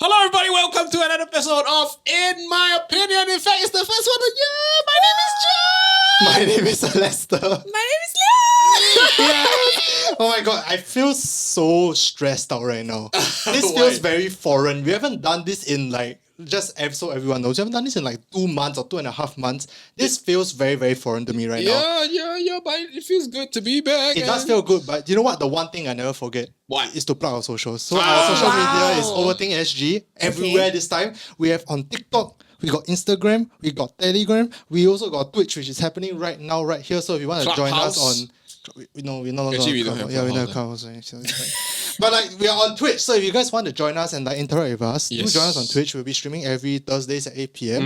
Hello, everybody. Welcome to another episode of In My Opinion. In fact, it's the first one of the year. My name is John. My name is Alastair. My name is Leah. Yes. Oh my god, I feel so stressed out right now. This Why? feels very foreign. We haven't done this in so everyone knows, we haven't done this in 2 months or 2.5 months. This feels very, very foreign to me right now. Yeah, but it feels good to be back. It does feel good, but you know what? The one thing I never forget What? is to plug our socials. So our social media is Overthink SG. Everywhere this time. We have on TikTok, we got Instagram, we got Telegram, we also got Twitch, which is happening right now, right here. So if you want to join us on... we're no longer Actually, we don't have we don't have Clubhouse, But we are on Twitch, so if you guys want to join us and interact with us, do Yes. join us on Twitch. We'll be streaming every Thursdays at 8 p.m.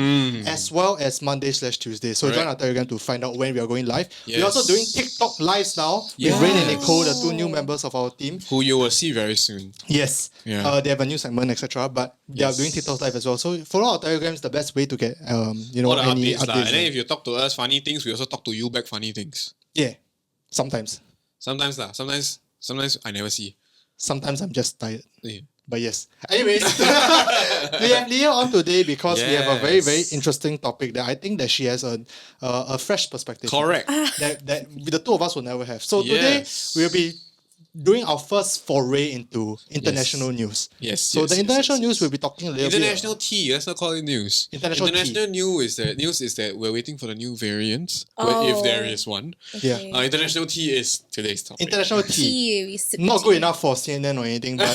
as well as Monday/Tuesday. So join our Telegram to find out when we are going live. Yes. We're also doing TikTok lives now with Rain and Nicole, the 2 new members of our team. Who you will see very soon. Yes. Yeah. They have a new segment, etc. But they are doing TikTok live as well. So follow our Telegrams, the best way to get All the any updates, lah. updates. And then if you talk to us funny things, we also talk to you back funny things. Yeah. Sometimes. Sometimes lah. Sometimes I never see. Sometimes I'm just tired. Yeah. But yes. Anyways, we have Leah on today because we have a very, very Yes. interesting topic that I think that she has a fresh perspective. Correct. That the two of us will never have. So today Yes. we'll be doing our first foray into international news. Yes. So yes, the yes, international yes, news yes. we'll be talking a little International tea. Let's not call it news. International tea. news is that we're waiting for the new variants, Oh. if there is one. Yeah. International tea is today's bit. topic. International tea. Tea, we sip Not tea. good enough for CNN or anything, but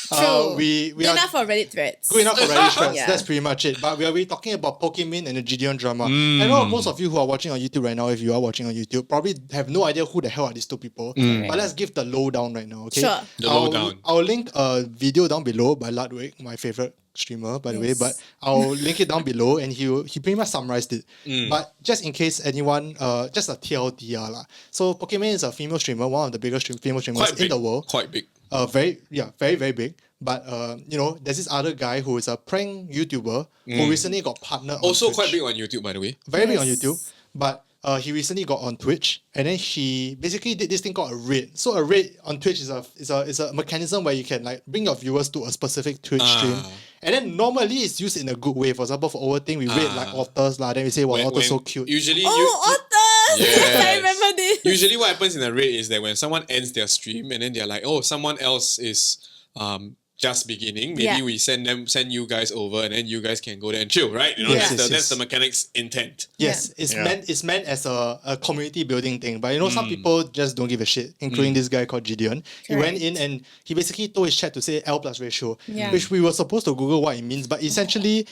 True. we Good are enough for Reddit threads. good enough for Reddit threads. Yeah. That's pretty much it. But we'll be talking about Pokimane and the Jidion drama. I know most of you who are watching on YouTube right now, if you are watching on YouTube, probably have no idea who the hell are these two people. But let's give the lowdown right now, okay? Sure. The lowdown. I'll link a video down below by Ludwig, my favorite streamer, by the way. Yes. But I'll link it down below, and he pretty much summarized it. But just in case anyone, just a TLDR lah. So Pokimane is a female streamer, one of the biggest female streamers Quite in big. the world. Quite big. Very, very big. But there's this other guy who is a prank YouTuber who recently got partnered. Also on quite Twitch. big on YouTube, by the way. Very big on Yes. YouTube. But he recently got on Twitch, and then he basically did this thing called a raid. So a raid on Twitch is a mechanism where you can bring your viewers to a specific Twitch stream, and then normally it's used in a good way. For example, for Overthink, we raid otters lah. Then we say, "Wow, otter's so cute." Usually, Otters! Yes. I remember this. usually what happens in a raid is that when someone ends their stream and then they're like, oh, someone else is just beginning. Maybe Yeah. we send you guys over, and then you guys can go there and chill, right? You know, Yes, that's yes. the mechanics intent. Yes, Yeah. it's meant as a community building thing. But some people just don't give a shit, including this guy called Jidion. He went in and he basically told his chat to say L plus ratio, Yeah. which we were supposed to Google what it means, but essentially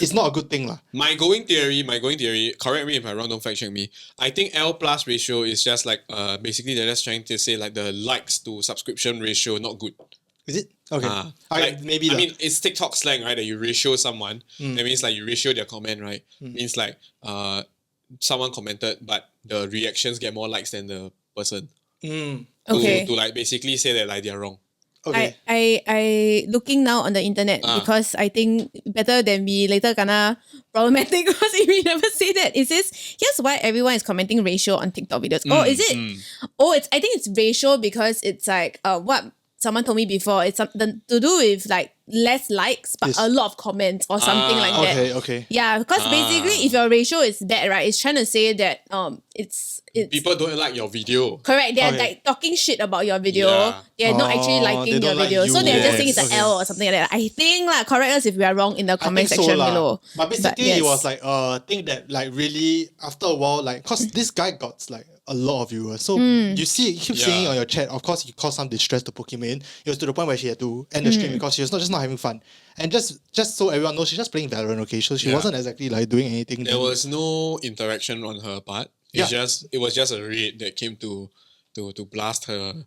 it's not a good thing lah. My going theory, correct me if I'm wrong, don't fact check me. I think L plus ratio is just basically they're just trying to say the likes to subscription ratio not good. Is it? Okay. Maybe I mean, it's TikTok slang, right? That you ratio someone. Mm. That means you ratio their comment, right? Means someone commented, but the reactions get more likes than the person. Okay. To basically say that they're wrong. Okay. I looking now on the internet because I think better than we later gonna problematic because if we never say that. It says here's why everyone is commenting ratio on TikTok videos. Oh, is it? I think it's ratio because it's what someone told me before. It's something to do with less likes but Yes. a lot of comments or something like that. Okay. Yeah, because basically if your ratio is bad, right, it's trying to say that it's People don't like your video. correct. They're Okay. talking shit about your video. Yeah. They're not actually they liking don't your like video. you. So they're just saying it's Yes. an L or something like that. I think correct us if we are wrong in the comment section lah. below. But basically yes. it was thing that really after a while cause this guy got a lot of viewers. So you keep seeing it on your chat. Of course, it caused some distress to Pokimane. It was to the point where she had to end the stream because she was not having fun. And just so everyone knows, she's just playing Valorant, okay? So she wasn't exactly doing anything. There was no interaction on her part. It was just a raid that came to blast her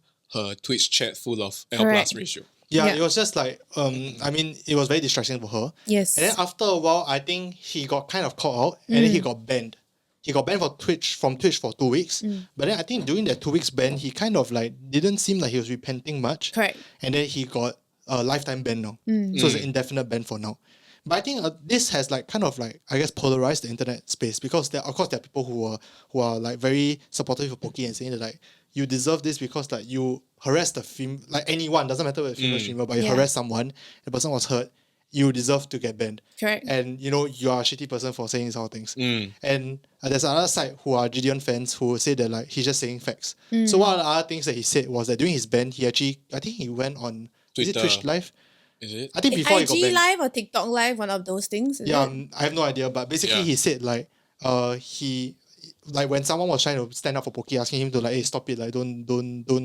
Twitch chat full of L plus ratio. Yeah, Yeah. it was just it was very distracting for her. Yes. And then after a while, I think he got kind of caught out and then he got banned. He got banned from Twitch for 2 weeks. But then I think during that 2 weeks ban, he kind of didn't seem like he was repenting much. Correct. And then he got a lifetime ban now. So it's an indefinite ban for now. But I think this has polarized the internet space because there are people who are very supportive of Poki and saying that you deserve this because you harassed anyone, doesn't matter whether female streamer, but you harassed someone, the person was hurt, you deserve to get banned. Correct. And you are a shitty person for saying these sort of things. And there's another side who are Jidion fans who say that like he's just saying facts. So one of the other things that he said was that during his ban, he actually, I think he went on is it Twitter. Twitch live? Is it? I think before he got IG banned. live or TikTok live, one of those things. Is Yeah, it? I have no idea, but basically he said like he like when someone was trying to stand up for Poki, asking him to like, hey, stop it, like don't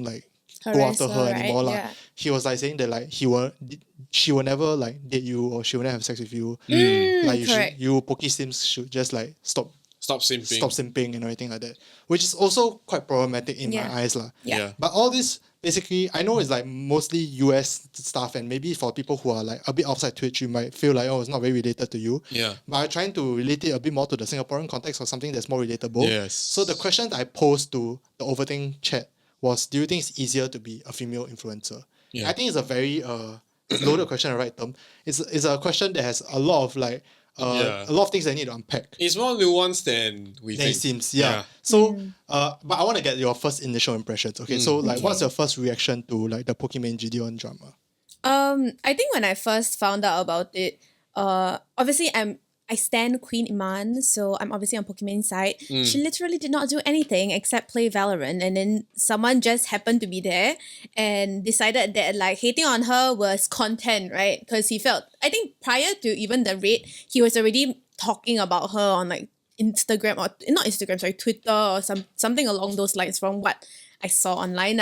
like go Harass after her her, anymore. right? Like Yeah. he was like saying that like she will never like date you or she will never have sex with you. Like correct. you Poki Sims should just like stop simping and everything like that. Which is also quite problematic in my eyes. Yeah. But all this basically I know it's like mostly US stuff, and maybe for people who are like a bit outside Twitch you might feel like, oh, it's not very related to you. Yeah. But I'm trying to relate it a bit more to the Singaporean context or something that's more relatable. Yes. So the question I posed to the Overthink chat was, do you think it's easier to be a female influencer? Yeah. I think it's a very loaded question, the right term. It's a question that has a lot of like a lot of things I need to unpack. It's more nuanced than we Then think. it seems, yeah. So, but I want to get your first initial impressions. Okay, so like, what's your first reaction to like the Pokimane and Jidion drama? I think when I first found out about it, obviously I stan Queen Iman, so I'm obviously on Pokimane's side. She literally did not do anything except play Valorant, and then someone just happened to be there and decided that like hating on her was content, right? Because he felt, I think prior to even the raid, he was already talking about her on like Instagram or not Instagram, sorry, Twitter or something along those lines from what I saw online.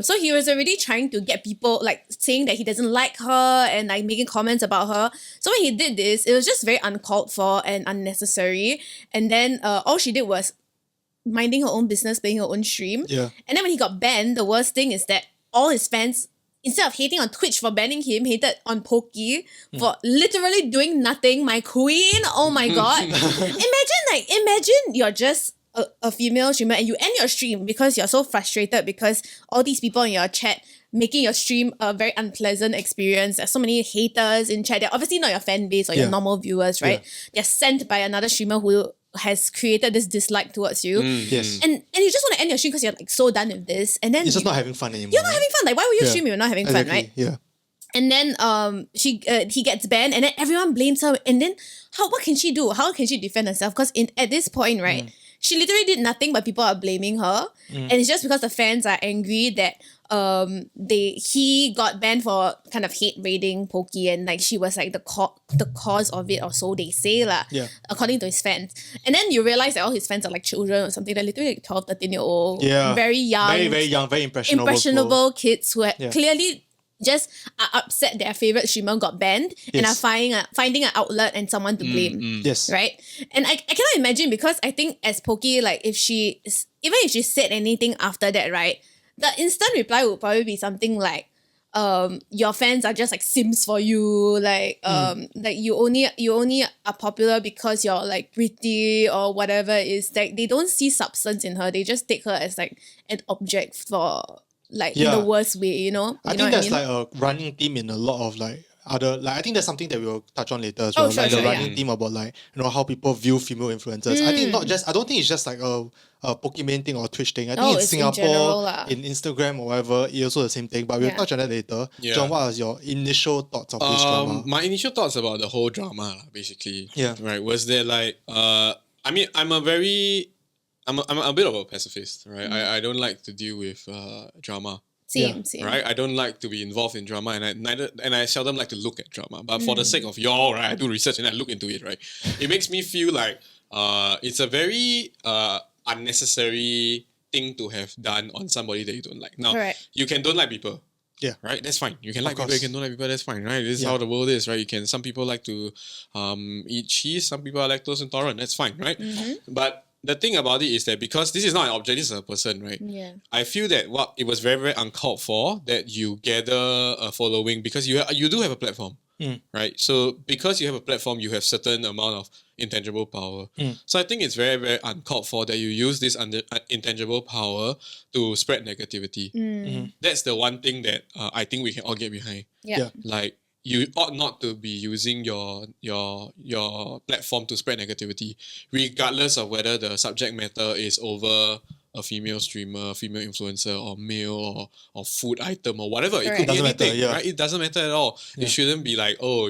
So he was already trying to get people like saying that he doesn't like her and like making comments about her. So when he did this, it was just very uncalled for and unnecessary. And then all she did was minding her own business, playing her own stream. Yeah. And then when he got banned, the worst thing is that all his fans, instead of hating on Twitch for banning him, hated on Poki for literally doing nothing. My queen, oh my god. Imagine you're just a female streamer and you end your stream because you're so frustrated because all these people in your chat making your stream a very unpleasant experience. There's so many haters in chat. They're obviously not your fan base or your normal viewers, right? They're sent by another streamer who has created this dislike towards you. Yes. And you just want to end your stream because you're like so done with this. And then It's just not having fun anymore. you're not having fun. Like, why would you stream if you're not having fun, right? Yeah. And then he gets banned, and then everyone blames her. And then what can she do? How can she defend herself? Because at this point, right, she literally did nothing, but people are blaming her, and it's just because the fans are angry that he got banned for kind of hate raiding Poki, and like she was like the cause of it, or so they say lah. Yeah. According to his fans. And then you realize that all his fans are like children or something. They're literally like 12, 13-year-old, very young, very young, very impressionable kids who had clearly just are upset their favorite streamer got banned and are finding an outlet and someone to blame. Yes. Right? And I cannot imagine, because I think as Poki, like if she said anything after that, right, the instant reply would probably be something like, your fans are just like sims for you, like like you only are popular because you're like pretty or whatever. Is like they don't see substance in her. They just take her as like an object for like in the worst way, you know? I think that's like a running theme in a lot of like other, like I think that's something that we'll touch on later as well. Sure, like the sure, running theme about like, you know, how people view female influencers. I think I don't think it's just like a Pokimane thing or Twitch thing. I think in it's in Singapore, general lah. in Instagram or whatever, it's also the same thing. But we'll touch on that later. Yeah. John, what was your initial thoughts of this drama? My initial thoughts about the whole drama, basically, right, was that like, I mean, I'm a bit of a pacifist, right? I don't like to deal with drama. Same. Right, I don't like to be involved in drama, and I seldom like to look at drama. But for the sake of y'all, right, I do research and I look into it. Right, it makes me feel like it's a very unnecessary thing to have done on somebody that you don't like. Now, you can don't like people. Yeah. Right. That's fine. You can like people. You can don't like people. That's fine. Right. This is how the world is. Right. Some people like to eat cheese. Some people are lactose intolerant. That's fine. Right. But the thing about it is that because this is not an object, this is a person, right? Yeah. I feel that it was very, very uncalled for that you gather a following because you do have a platform, right? So because you have a platform, you have certain amount of intangible power. So I think it's very, very uncalled for that you use this intangible power to spread negativity. That's the one thing that I think we can all get behind. Yeah. Like, you ought not to be using your platform to spread negativity, regardless of whether the subject matter is over a female streamer, female influencer, or male or food item or whatever. It Correct. could be Doesn't matter, anything, yeah. right? It doesn't matter at all. Yeah. It shouldn't be like, oh,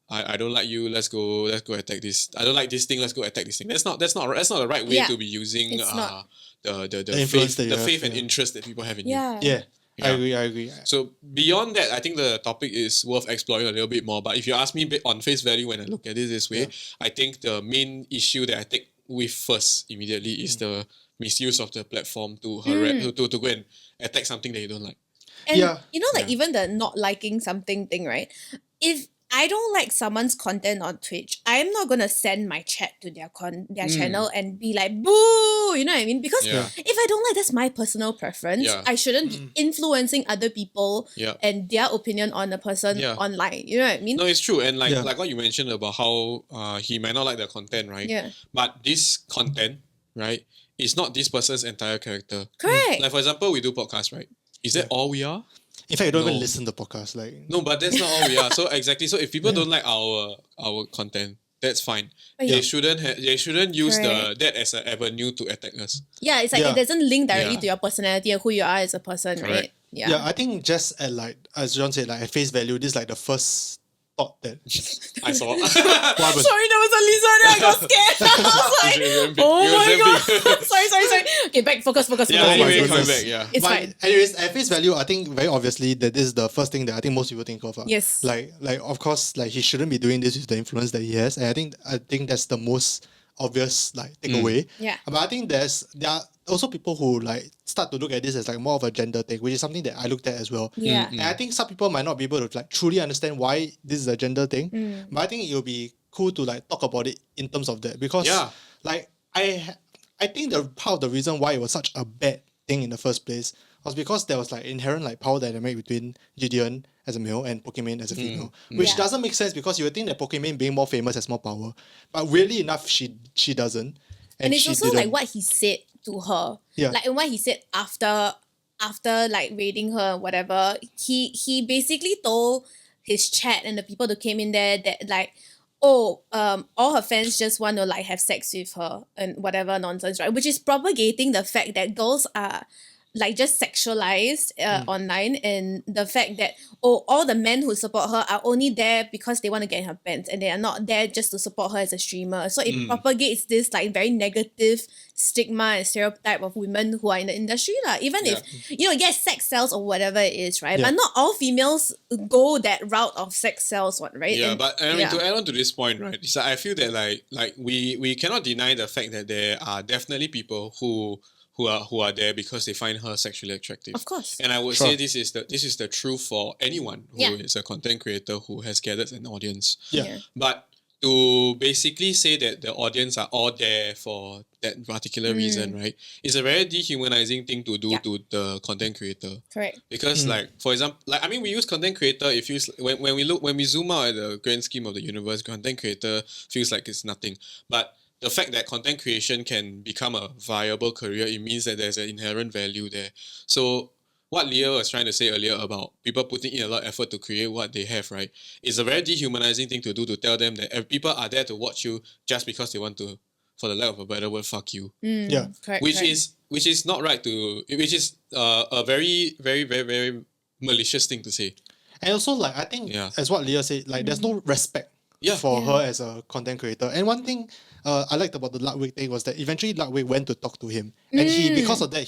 I don't like you. Let's go attack this. I don't like this thing. Let's go attack this thing. That's not the right way Yeah. to be using It's not. the influence faith, that you the have, faith and yeah. interest that people have in you. Yeah. Yeah. I Yeah. agree. So beyond that, I think the topic is worth exploring a little bit more. But if you ask me on face value, when I look at it this way, I think the main issue that I take with first immediately is the misuse of the platform to to go and attack something that you don't like. And Yeah. like even the not liking something thing, right? If I don't like someone's content on Twitch, I'm not gonna send my chat to their channel and be like, boo, you know what I mean? Because Yeah. if I don't like, that's my personal preference. Yeah. I shouldn't be influencing other people Yeah. and their opinion on a person Yeah. online. You know what I mean? No, it's true. And like Yeah. what you mentioned about how he might not like the content, right? Yeah. But this content, right, is not this person's entire character. Correct. Like for example, we do podcasts, right? Is that all we are? In fact, you don't No. even listen to podcasts. Like No, but that's not all we are. So exactly. So if people don't like our content, that's fine. But They yeah. shouldn't use Correct. that as an avenue to attack us. Yeah, it's like Yeah. it doesn't link directly Yeah. to your personality and who you are as a person, right? Correct. yeah. I think just at like as John said, like at face value, this is like the first thought that I saw. what happened? Sorry, there was a lizard and I got scared. I was like, oh my god. sorry. Okay, back, focus. Yeah, Oh my anyway, coming goodness. back, yeah. It's But fine. anyways, at face value, I think very obviously that this is the first thing that I think most people think of. Yes. Like of course, like he shouldn't be doing this with the influence that he has, and I think that's the most obvious like takeaway. Yeah. But I think there are also people who like start to look at this as like more of a gender thing, which is something that I looked at as well. Yeah. And I think some people might not be able to like truly understand why this is a gender thing. But I think it will be cool to like talk about it in terms of that because Yeah. like I think the part of the reason why it was such a bad thing in the first place was because there was like inherent like power dynamic between Jidion as a male and Pokimane as a female, which Yeah. doesn't make sense because you would think that Pokimane being more famous has more power, but weirdly enough, she doesn't, And it's she also didn't. like what he said to her. Yeah. Like and what he said after like raiding her, whatever. He basically told his chat and the people who came in there that like, all her fans just want to like have sex with her and whatever nonsense, right? Which is propagating the fact that girls are like just sexualized online, and the fact that all the men who support her are only there because they want to get in her pants and they are not there just to support her as a streamer. So it propagates this like very negative stigma and stereotype of women who are in the industry lah. Even if yes, sex sells or whatever it is, right? Yeah. But not all females go that route of sex sells, right? Yeah, And- but I mean to add on to this point, right? It's like, I feel that like we cannot deny the fact that there are definitely people who are there because they find her sexually attractive. Of course. And I would Sure. say this is the truth for anyone who Yeah. is a content creator who has gathered an audience. Yeah. But to basically say that the audience are all there for that particular reason, right? It's a very dehumanizing thing to do Yeah. to the content creator. Correct. Because like for example, like I mean we use content creator, it feels when we zoom out at the grand scheme of the universe, content creator feels like it's nothing. But the fact that content creation can become a viable career, it means that there's an inherent value there. So what Leah was trying to say earlier about people putting in a lot of effort to create what they have, right? It's a very dehumanizing thing to do, to tell them that people are there to watch you just because they want to, for the lack of a better word, fuck you. Yeah. Correct. Which correct. is not right to, which is a very, very, very, very malicious thing to say. And also, like, I think, Yeah. as what Leah said, like, there's no respect Yeah. for Yeah. her as a content creator. And one thing I liked about the Ludwig thing was that eventually Ludwig went to talk to him. And because of that,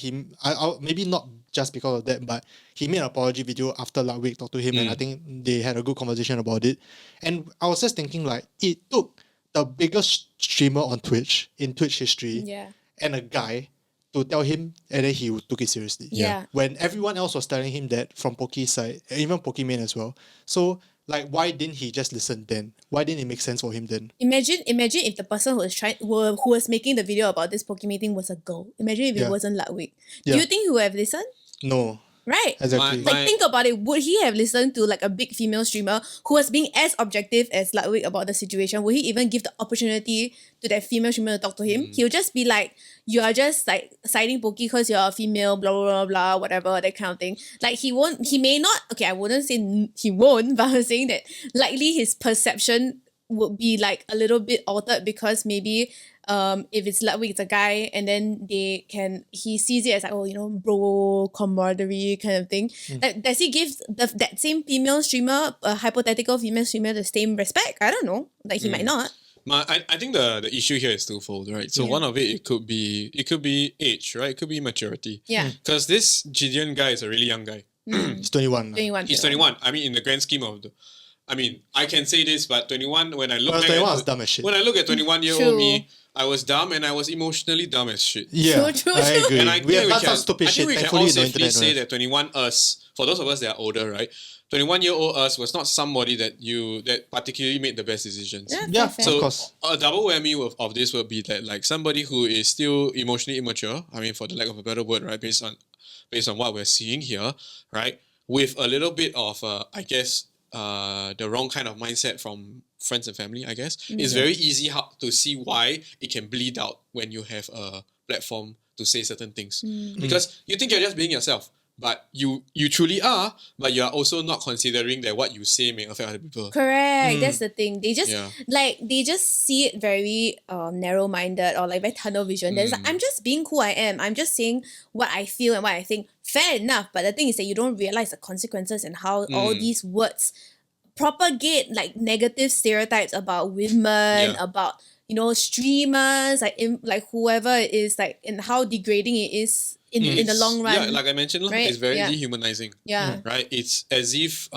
maybe not just because of that, but he made an apology video after Ludwig talked to him. And I think they had a good conversation about it. And I was just thinking, like, it took the biggest streamer on Twitch, in Twitch history, Yeah. and a guy to tell him, and then he took it seriously. Yeah. When everyone else was telling him that from Poki's side, and even Pokimane as well. So, like, why didn't he just listen then? Why didn't it make sense for him then? Imagine if the person who was making the video about this Pokimane thing was a girl. Imagine if it Yeah. wasn't Ludwig. Yeah. Do you think he would have listened? No, Right. exactly. My- Like, think about it. Would he have listened to like a big female streamer who was being as objective as Ludwig about the situation? Would he even give the opportunity to that female streamer to talk to him? He'll just be like, you are just like siding Poki because you're a female, blah, blah, blah, blah, whatever, that kind of thing. Like, he may not, okay, I wouldn't say he won't, but I'm saying that likely his perception would be like a little bit altered because maybe if it's Ludwig, it's a guy, and then he sees it as like, oh, bro camaraderie kind of thing. Does he give that same female streamer, a hypothetical female streamer, the same respect? I don't know. Like he might not. I think the issue here is twofold, right? So one of it could be age, right? It could be maturity. Yeah. Because this Jidion guy is a really young guy. He's 21. 21. He's 21. I mean, in the grand scheme of I can say this, but 21, when I look back 21 was dumb as shit. When I look at 21-year-old me, I was dumb and I was emotionally dumb as shit. Yeah, True. I agree. And I we have think done some stupid shit. we can Thankfully, all the safely internet say don't that 21 us, for those of us that are older, right? 21-year-old us was not somebody that particularly made the best decisions. Yeah, fair. of So course. a double whammy of this would be that like somebody who is still emotionally immature, I mean for the lack of a better word, right, based on what we're seeing here, right, with a little bit of I guess the wrong kind of mindset from friends and family, I guess, it's very easy to see why it can bleed out when you have a platform to say certain things. Because you think you're just being yourself, but you truly are, but you are also not considering that what you say may affect other people. Correct. That's the thing. They just see it very narrow-minded or like very tunnel vision. There's like, I'm just being who I am. I'm just saying what I feel and what I think. Fair enough. But the thing is that you don't realize the consequences and how all these words propagate like negative stereotypes about women, about streamers, like whoever it is, like, and how degrading it is in the long run. Yeah, like I mentioned, right? it's very dehumanizing. Yeah. Right? It's as if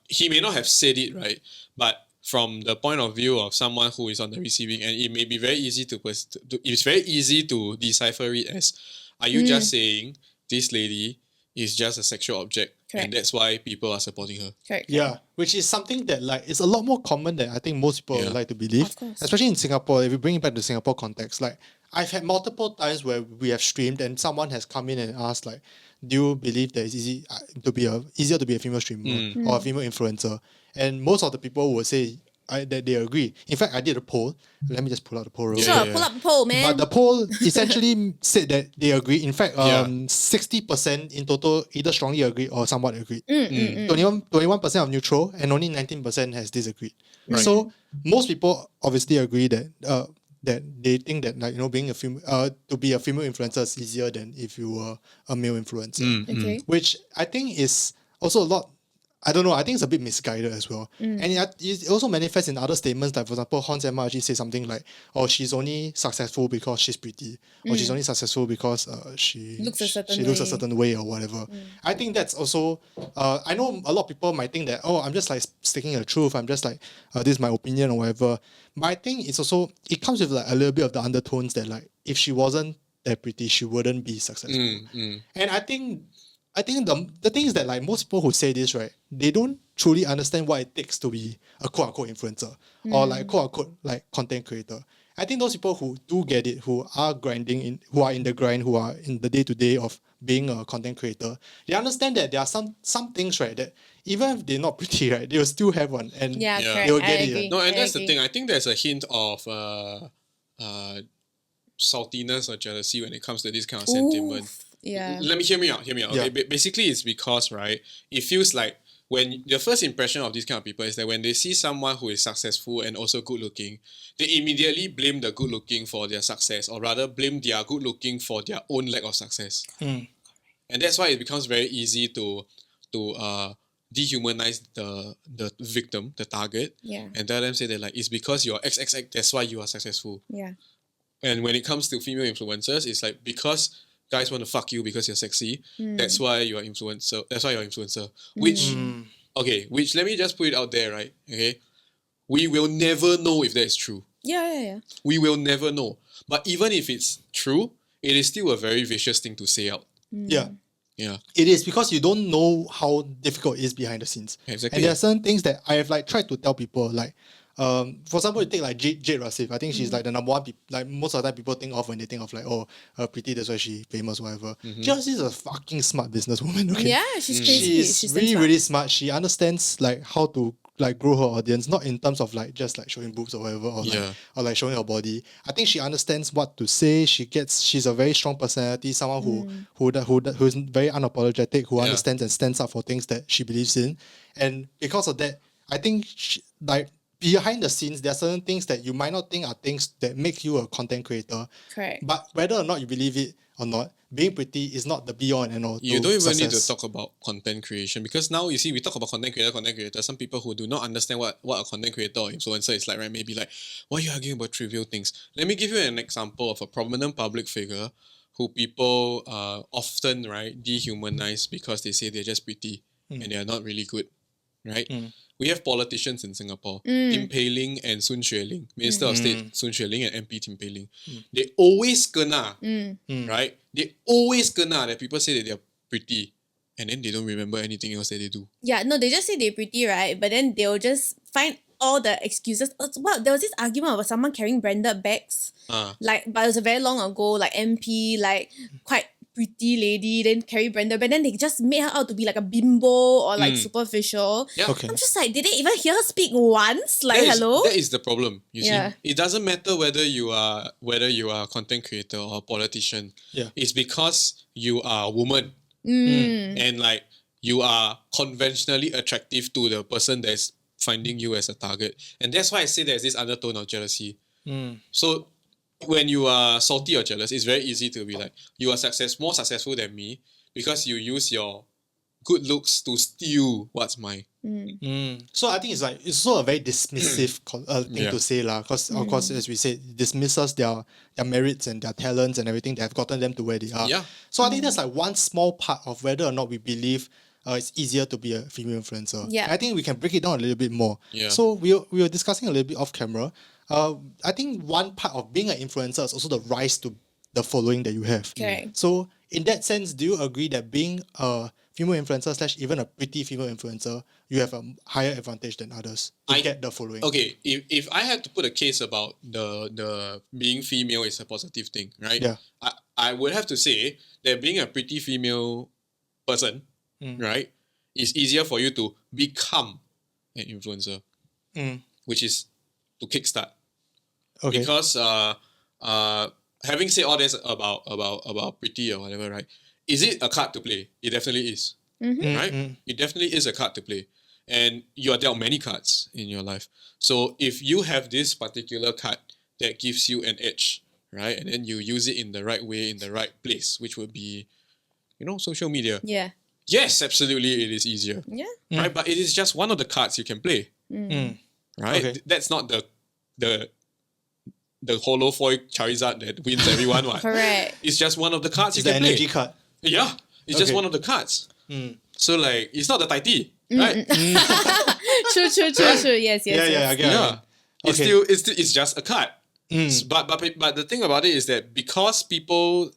he may not have said it, right? But from the point of view of someone who is on the receiving end, it may be very easy it's very easy to decipher it as, are you just saying this lady is just a sexual object? Correct. And that's why people are supporting her. Correct. Yeah, which is something that like is a lot more common than I think most people would like to believe. Of course. Especially in Singapore, if you bring it back to Singapore context, like I've had multiple times where we have streamed and someone has come in and asked like, do you believe that it's easier to be a female streamer or a female influencer? And most of the people would say that they agree. In fact, I did a poll. Let me just pull out the poll real Sure, quick. pull up the poll, man. But the poll essentially said that they agree. In fact, 60% in total either strongly agree or somewhat agreed. 21% of neutral and only 19% has disagreed. Right. So most people obviously agree that that they think that like being a to be a female influencer is easier than if you were a male influencer. Okay. Which I think is also a lot. I don't know. I think it's a bit misguided as well. And it also manifests in other statements. Like, for example, Hans Emma actually say something like, oh, she's only successful because she's pretty. Or she's only successful because she looks a certain way or whatever. I think that's also... I know a lot of people might think that, oh, I'm just like sticking the truth. I'm just like, this is my opinion or whatever. But I think it's also... It comes with like a little bit of the undertones that like, if she wasn't that pretty, she wouldn't be successful. And I think the thing is that like most people who say this, right, they don't truly understand what it takes to be a quote-unquote influencer or like quote-unquote like content creator. I think those people who do get it, who are who are in the grind, who are in the day-to-day of being a content creator, they understand that there are some things, right, that even if they're not pretty, right, they'll still have one and correct. they will get I it. agree. No, and I that's the agree. thing. I think there's a hint of saltiness or jealousy when it comes to this kind of sentiment. Yeah. Hear me out. Okay, basically it's because, right, it feels like when the first impression of these kind of people is that when they see someone who is successful and also good looking, they immediately blame the good looking for their success, or rather blame their good looking for their own lack of success. And that's why it becomes very easy to dehumanize the victim, the target, and tell them, say that like, it's because you're XXX, that's why you are successful. Yeah. And when it comes to female influencers, it's like, because guys want to fuck you because you're sexy, that's why you're influencer. That's why you're influencer. Which let me just put it out there, right? Okay, we will never know if that is true. Yeah. We will never know. But even if it's true, it is still a very vicious thing to say out. Yeah. Yeah. It is, because you don't know how difficult it is behind the scenes. Exactly. And there are certain things that I have like tried to tell people, like for example, you take like Jade Rasif. I think she's like the number one. Like most of the time, people think of when they think of like, oh, pretty. That's why she famous, whatever. Just is a fucking smart businesswoman. Okay. Yeah, she's crazy. She's really really smart. She understands like how to like grow her audience, not in terms of like just like showing boobs or whatever, or like showing her body. I think she understands what to say. She's a very strong personality. Someone who's very unapologetic, who understands and stands up for things that she believes in. And because of that, I think behind the scenes, there are certain things that you might not think are things that make you a content creator. Correct. But whether or not you believe it or not, being pretty is not the be all and all. You to don't even success. need to talk about content creation because now you see we talk about content creator. Some people who do not understand what a content creator or influencer is like, right? Maybe like, why are you arguing about trivial things? Let me give you an example of a prominent public figure who people often, right, dehumanize because they say they're just pretty and they are not really good, right? We have politicians in Singapore, Tim Pei Ling and Sun Xueling, Minister of State Sun Xueling and MP Tim Pei Ling. They always kena, right? They always kena that people say that they're pretty and then they don't remember anything else that they do. Yeah, no, they just say they're pretty, right? But then they'll just find all the excuses. Well, there was this argument about someone carrying branded bags. But it was a very long ago, like MP, like quite pretty lady, then carry branded bag. Then they just made her out to be like a bimbo or like superficial. Yeah. Okay. I'm just like, did they even hear her speak once? Like, hello? That is the problem. You Yeah. see, it doesn't matter whether you are a content creator or a politician. Yeah. It's because you are a woman and like you are conventionally attractive to the person that's finding you as a target, and that's why I say there's this undertone of jealousy. So when you are salty or jealous, it's very easy to be like, you are more successful than me because you use your good looks to steal what's mine. So I think it's also a very dismissive thing to say lah. Because of course, as we said, it dismisses their merits and their talents and everything that have gotten them to where they are. Yeah. So I think that's like one small part of whether or not we believe it's easier to be a female influencer. Yeah. I think we can break it down a little bit more. Yeah. So we were discussing a little bit off camera. I think one part of being an influencer is also the rise to the following that you have. Correct. So in that sense, do you agree that being a female influencer / even a pretty female influencer, you have a higher advantage than others to get the following? Okay, if I had to put a case about the being female is a positive thing, right? Yeah. I would have to say that being a pretty female person, right, is easier for you to become an influencer, which is to kickstart. Okay. Because having said all this about pretty or whatever, right? Is it a card to play? It definitely is. Right? It definitely is a card to play. And you are dealt many cards in your life. So if you have this particular card that gives you an edge, right? And then you use it in the right way, in the right place, which would be, social media. Yeah. Yes, absolutely, it is easier. Yeah. Right? But it is just one of the cards you can play. Right? Okay. That's not the holo foil Charizard that wins everyone. What? Correct. It's just one of the cards It's you the can play. energy card. Yeah. It's just Okay. one of the cards. So like, it's not the Tai Ti, right? True. Yes. Yeah, I get it. Yeah. It's Okay. still it's just a card. But the thing about it is that because people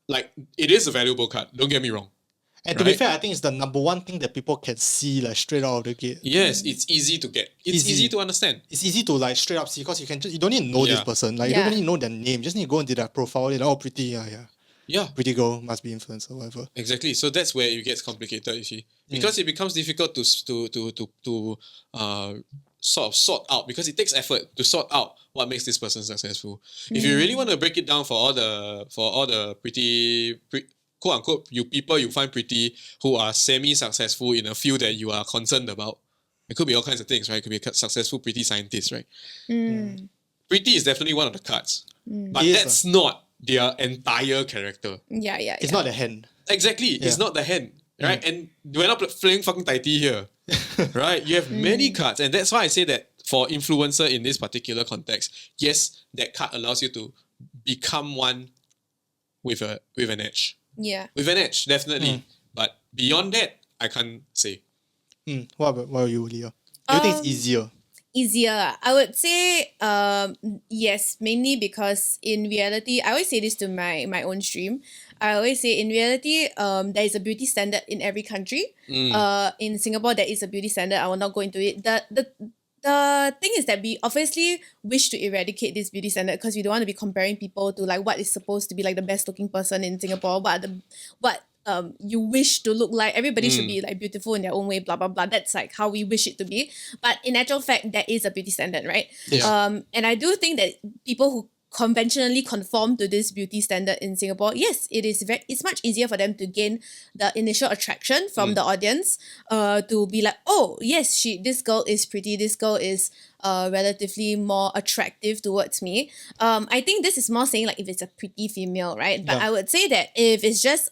like it is a valuable card, don't get me wrong. And to be Right. fair, I think it's the number one thing that people can see like straight out of the gate. Yes, it's easy to get. It's Easy. easy to understand. It's easy to like straight up see because you don't need to know this Yeah. person. Like you Yeah. don't need to know their name. You just need to go into their profile. You're like, oh, pretty, yeah. Yeah. Pretty girl must be influencer, whatever. Exactly. So that's where it gets complicated, you see. Because it becomes difficult to sort of sort out, because it takes effort to sort out what makes this person successful. If you really want to break it down for all the pretty quote unquote people you find pretty who are semi-successful in a field that you are concerned about. It could be all kinds of things, right? It could be a successful pretty scientist, right? Pretty is definitely one of the cards. But It is, that's not their entire character. Yeah. It's not the hen. Exactly. It's not the hand, right? And we're not playing fucking Tai Ti here, right? You have many cards. And that's why I say that for influencer in this particular context, yes, that card allows you to become one with an edge. Yeah. With an edge, definitely. But beyond that, I can't say. What about you, Leah? Do you think it's easier? Easier. I would say yes, mainly because in reality, I always say this to my own stream. I always say in reality, there is a beauty standard in every country. In Singapore, there is a beauty standard. I will not go into it. The thing is that we obviously wish to eradicate this beauty standard because we don't want to be comparing people to like what is supposed to be like the best looking person in Singapore, what you wish to look like. Everybody should be like beautiful in their own way, blah blah blah. That's like how we wish it to be. But in actual fact, there is a beauty standard, right? Yeah. And I do think that people who conventionally conform to this beauty standard in Singapore, yes, it's much easier for them to gain the initial attraction from the audience, to be like, oh yes, this girl is pretty, this girl is relatively more attractive towards me. I think this is more saying like if it's a pretty female, right? But I would say that if it's just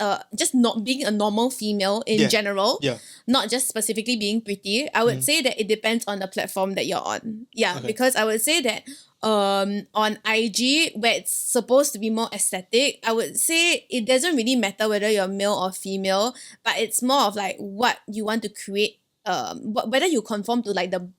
not being a normal female in general, not just specifically being pretty, I would say that it depends on the platform that you're on. Because I would say that on IG, where it's supposed to be more aesthetic, I would say it doesn't really matter whether you're male or female, but it's more of like what you want to create, whether you conform to like the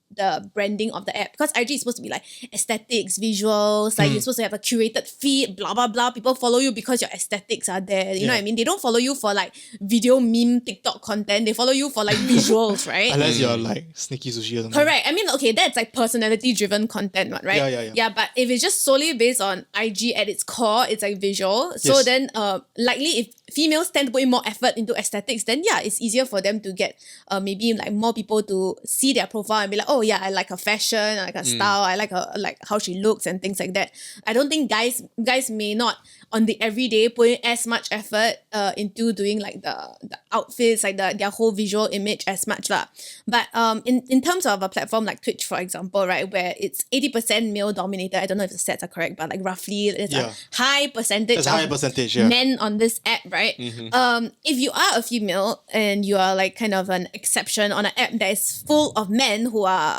branding of the app, because IG is supposed to be like aesthetics, visuals, like you're supposed to have a curated feed, blah blah blah. People follow you because your aesthetics are there. You know what I mean? They don't follow you for like video, meme, TikTok content. They follow you for like visuals, right? Unless you're like Sneaky Sushi or something. Correct. I mean, okay, that's like personality driven content, right? Yeah, but if it's just solely based on IG at its core, it's like visual. So then likely if females tend to put in more effort into aesthetics, then it's easier for them to get maybe like more people to see their profile and be like, oh yeah, I like her fashion, I like her style, I like her, like how she looks and things like that. I don't think guys may not on the everyday put in as much effort into doing like the outfits, like their whole visual image as much lah. But in terms of a platform like Twitch, for example, right, where it's 80% male dominated, I don't know if the stats are correct, but like roughly it's a high percentage of men on this app, right? If you are a female and you are like kind of an exception on an app that is full of men who are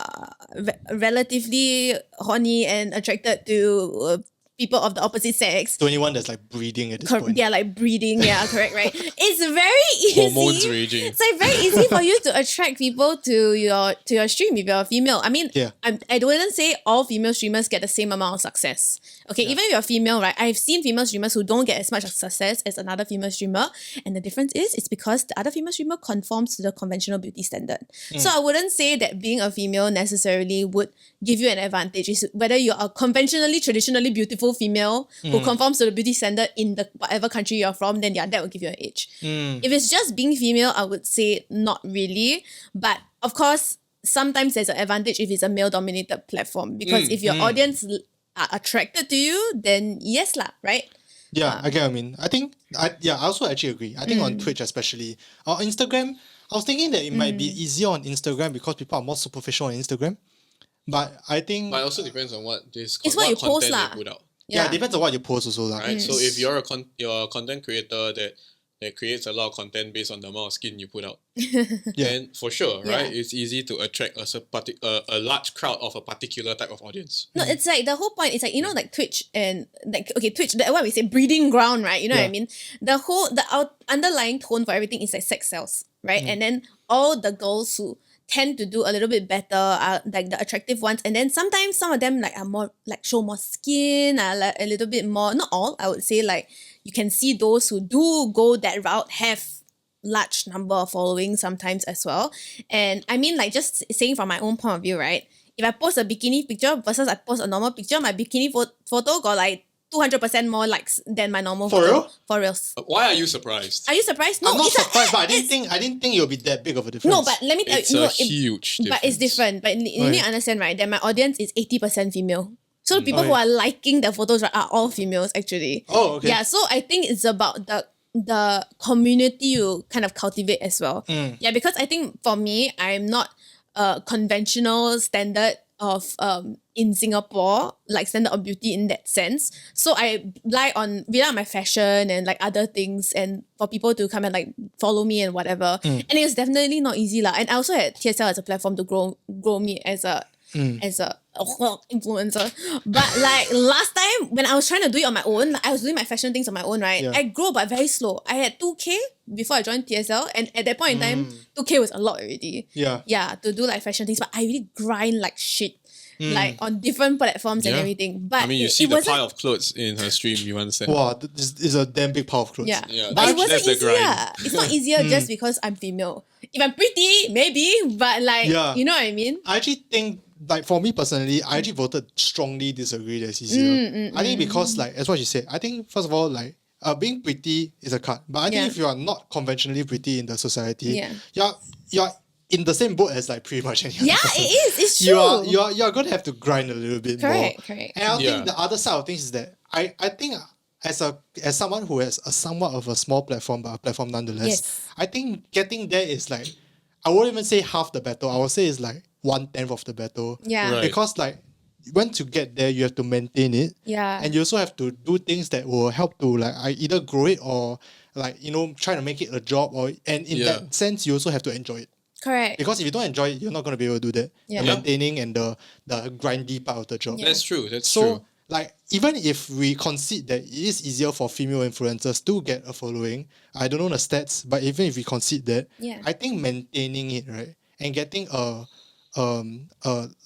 relatively horny and attracted to people of the opposite sex. To anyone that's like breeding at this point. Yeah, like breeding. Yeah, correct, right? It's very easy. Hormones raging. It's like very easy for you to attract people to your stream if you're a female. I mean, I wouldn't say all female streamers get the same amount of success. Okay, even if you're a female, right? I've seen female streamers who don't get as much success as another female streamer. And the difference is, it's because the other female streamer conforms to the conventional beauty standard. So I wouldn't say that being a female necessarily would give you an advantage. It's whether you're a conventionally, traditionally beautiful female who conforms to the beauty standard in the whatever country you're from, then that will give you an edge. If it's just being female, I would say not really. But of course, sometimes there's an advantage if it's a male-dominated platform, because if your audience are attracted to you, then yes lah, right? Yeah, I get what I mean. I think, I also actually agree. I think on Twitch especially. On Instagram, I was thinking that it might be easier on Instagram because people are more superficial on Instagram. But I think... But it also depends on what you post content you put out. Yeah, it depends on what you post also. Right? So if you're a content creator that creates a lot of content based on the amount of skin you put out, then for sure, right, it's easy to attract a large crowd of a particular type of audience. No, it's like the whole point is like, you know, like Twitch and like, okay, Twitch, what we say, breeding ground, right? You know what I mean? The underlying tone for everything is like sex sells, right? And then all the girls who tend to do a little bit better are like the attractive ones, and then sometimes some of them like are more like show more skin, are like a little bit more, not all, I would say, like you can see those who do go that route have large number of following sometimes as well. And I mean, like just saying from my own point of view, right, if I post a bikini picture versus I post a normal picture, my bikini photo got like 200% more likes than my normal photo. Real? For reals. Why are you surprised? Are you surprised? No, I'm not surprised, but I didn't think it would be that big of a difference. No, but let me tell you, it's a huge difference. But it's different. But you need to understand, right, that my audience is 80% female. So the people who are liking the photos, right, are all females actually. Oh, okay. Yeah, so I think it's about the community you kind of cultivate as well. Yeah, because I think for me, I'm not a conventional standard of in Singapore, like standard of beauty in that sense. So I rely on my fashion and like other things, and for people to come and like follow me and whatever. And it's definitely not easy lah. And I also had TSL as a platform to grow me as a influencer. But like last time when I was trying to do it on my own, like, I was doing my fashion things on my own, right? I grow but very slow. I had 2K before I joined TSL, and at that point in time 2K was a lot already. Yeah, to do like fashion things, but I really grind like shit. Like on different platforms and everything. But I mean, you see the pile of clothes in her stream, you understand? Wow, this is a damn big pile of clothes. Yeah. But it wasn't easier. It's not easier just because I'm female. If I'm pretty, maybe, but like, you know what I mean? I actually think, like for me personally, I actually voted strongly disagree that it's easier. I think because like, as what you said, I think first of all, like being pretty is a cut. But I think if you are not conventionally pretty in the society, you're in the same boat as like pretty much any other Yeah, person. it is. It's true. You're gonna have to grind a little bit more. Correct. And I Yeah. think the other side of things is that I think as someone who has a somewhat of a small platform, but a platform nonetheless, Yes. I think getting there is like, I won't even say half the battle. I would say it's like 1/10 of the battle. Yeah. Right. Because like once you get there, you have to maintain it. Yeah. And you also have to do things that will help to like either grow it or like, try to make it a job, and in Yeah. that sense you also have to enjoy it. Correct. Because if you don't enjoy it, you're not gonna be able to do that. Yeah. The maintaining and the grindy part of the job. Yeah. That's true. That's So true. like even if we concede that it is easier for female influencers to get a following, I don't know the stats, but even if we concede that, Yeah. I think maintaining it, right, and getting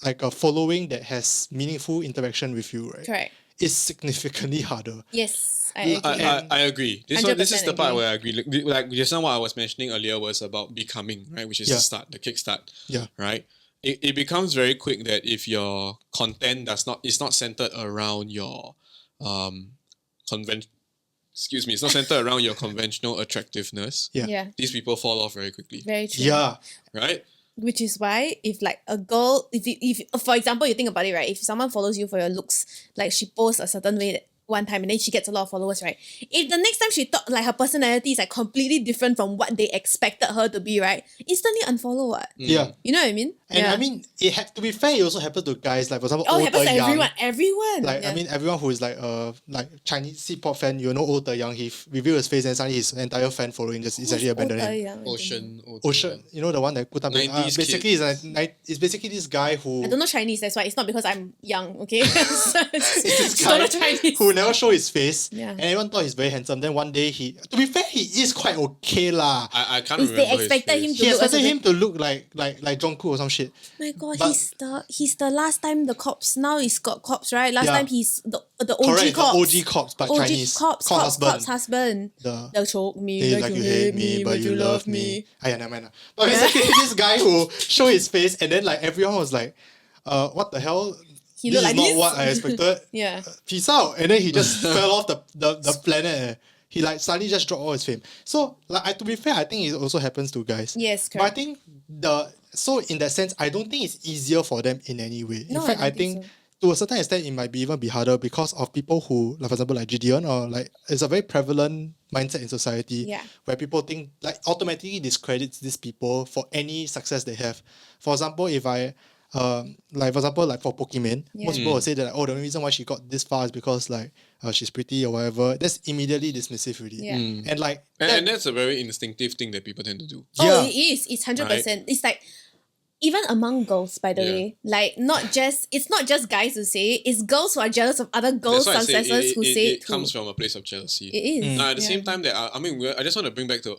like a following that has meaningful interaction with you, right, Correct. is significantly harder. Yes, I agree. I agree. This is 100% the part agree. where I agree. Like just now what I was mentioning earlier was about becoming, right? Which is the start, the kickstart. Yeah. Right? It becomes very quick that if your content is not centered around your it's not centered around your conventional attractiveness, Yeah. these people fall off very quickly. Very true. Yeah. Right? Which is why if like a girl, if for example you think about it, right, if someone follows you for your looks, like she posts a certain way one time and then she gets a lot of followers, right? If the next time she thought like her personality is like completely different from what they expected her to be, right? Instantly unfollow what? Yeah. You know what I mean? And I mean, to be fair, it also happens to guys, like for example, it happens to Young. everyone. Like yeah. I mean, everyone who is like Chinese C-pop fan, Old Young, he revealed his face and suddenly his entire fan following just essentially abandoned him. Ocean. Ocean, the one that put up 90s basically it's basically this guy who I don't know Chinese, that's why it's not because I'm young, okay? it's this Don't know guy Chinese. who never show his face, Yeah. and everyone thought he's very handsome. Then one day to be fair, he is quite okay lah. I can't Is remember they expected his him face. to He look expected as him to look like Jungkook or some shit. My God, But- he's the last time the cops. Now he's got cops, right? Last Yeah. time he's the OG Correct, cops. the OG cops, but OG Chinese. cops husband. The They'll choke me, Hey, like you hate me, but you love me. Never mind. But basically, this guy who showed his face, and then like everyone was like, what the hell? He This looked is like not this. what I expected. Yeah. Peace out. And then he just fell off the planet. He like suddenly just dropped all his fame. So like to be fair, I think it also happens to guys. Yes, But I correct. think in that sense, I don't think it's easier for them in any way. No, in fact, I I don't think think so. to a certain extent it might even be harder because of people who, like for example, like Jidion, or like it's a very prevalent mindset in society Yeah. where people think like automatically discredits these people for any success they have. For example, if I like for Pokimane, Yeah. most people will say that the only reason why she got this far is because like she's pretty or whatever. That's immediately dismissive already. Yeah. And like And that's a very instinctive thing that people tend to do. Oh, Yeah. it is. It's 100%. It's like even among girls, by the Yeah. way, like it's not just guys who say it, it's girls who are jealous of other girls' That's why I say successes who say it it comes too. from a place of jealousy. It is. Now, at the Yeah. same time, that I just want to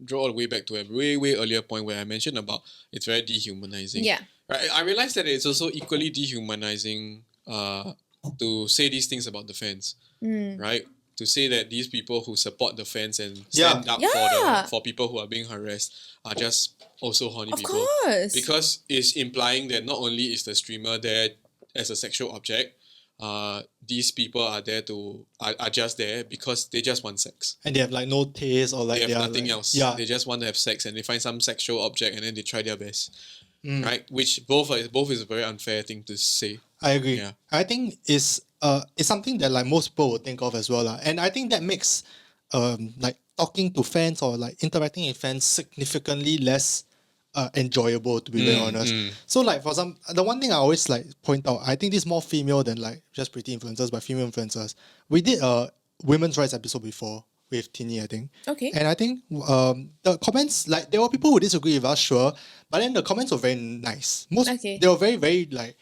draw all the way back to a way earlier point where I mentioned about it's very dehumanizing. Yeah. Right. I realized that it's also equally dehumanizing to say these things about the fans. Right. To say that these people who support the fans and stand up Yeah. for people who are being harassed are just also horny Of people. course. Because it's implying that not only is the streamer there as a sexual object, these people are just there because they just want sex. and they have like no taste or like They have are, nothing like, else. Yeah. They just want to have sex and they find some sexual object and then they try their best. Right? Which both is a very unfair thing to say. I agree. Yeah. I think it's something that like most people would think of as well. And I think that makes like talking to fans or like interacting with fans significantly less enjoyable, to be very honest. So like for the one thing I always like point out, I think this is more female than like just pretty influencers, but female influencers. We did a women's rights episode before with Tini, I think. Okay. And I think the comments, like there were people who disagree with us, sure, but then the comments were very nice. Okay. They were very, very like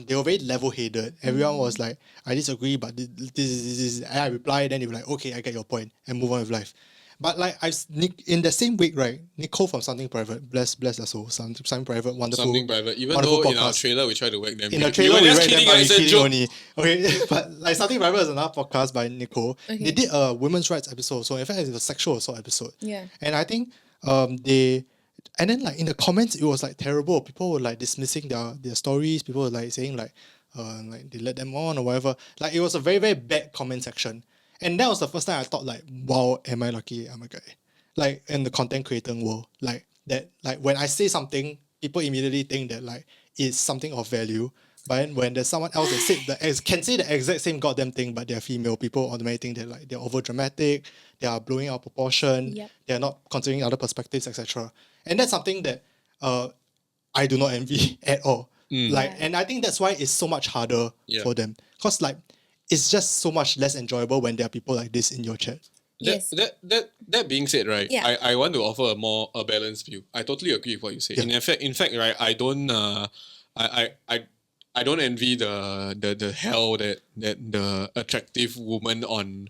they were very level-headed. Everyone was like, I disagree, but this. And I replied, then they were like, okay, I get your point, and move on with life. But like in the same week, right, Nicole from Something Private, bless her soul, Something Private, wonderful. Something private. Even wonderful though in our podcast. trailer we try to whack them. In the trailer, we were just read them, kidding, but it's we a kidding joke. only. Okay, but like Something Private is another podcast by Nicole. Okay. They did a women's rights episode, so in fact it's a sexual assault episode. Yeah. And I think and then like in the comments it was like terrible. People were like dismissing their stories. People were like saying like they let them on or whatever. Like it was a very, very bad comment section. And that was the first time I thought like, wow, am I lucky I'm a guy? Like in the content creating world. Like that like when I say something, people immediately think that like it's something of value. But then when there's someone else that can say the exact same goddamn thing, but they're female, people automatically think that like they're over dramatic, they are blowing out proportion, Yep. they're not considering other perspectives, etc. And that's something that I do not envy at all. Like, and I think that's why it's so much harder for them. Because like it's just so much less enjoyable when there are people like this in your chat. Yes. That being said, right, Yeah. I want to offer a balanced view. I totally agree with what you say. Yeah. In fact, right, I don't I don't envy the hell that the attractive woman on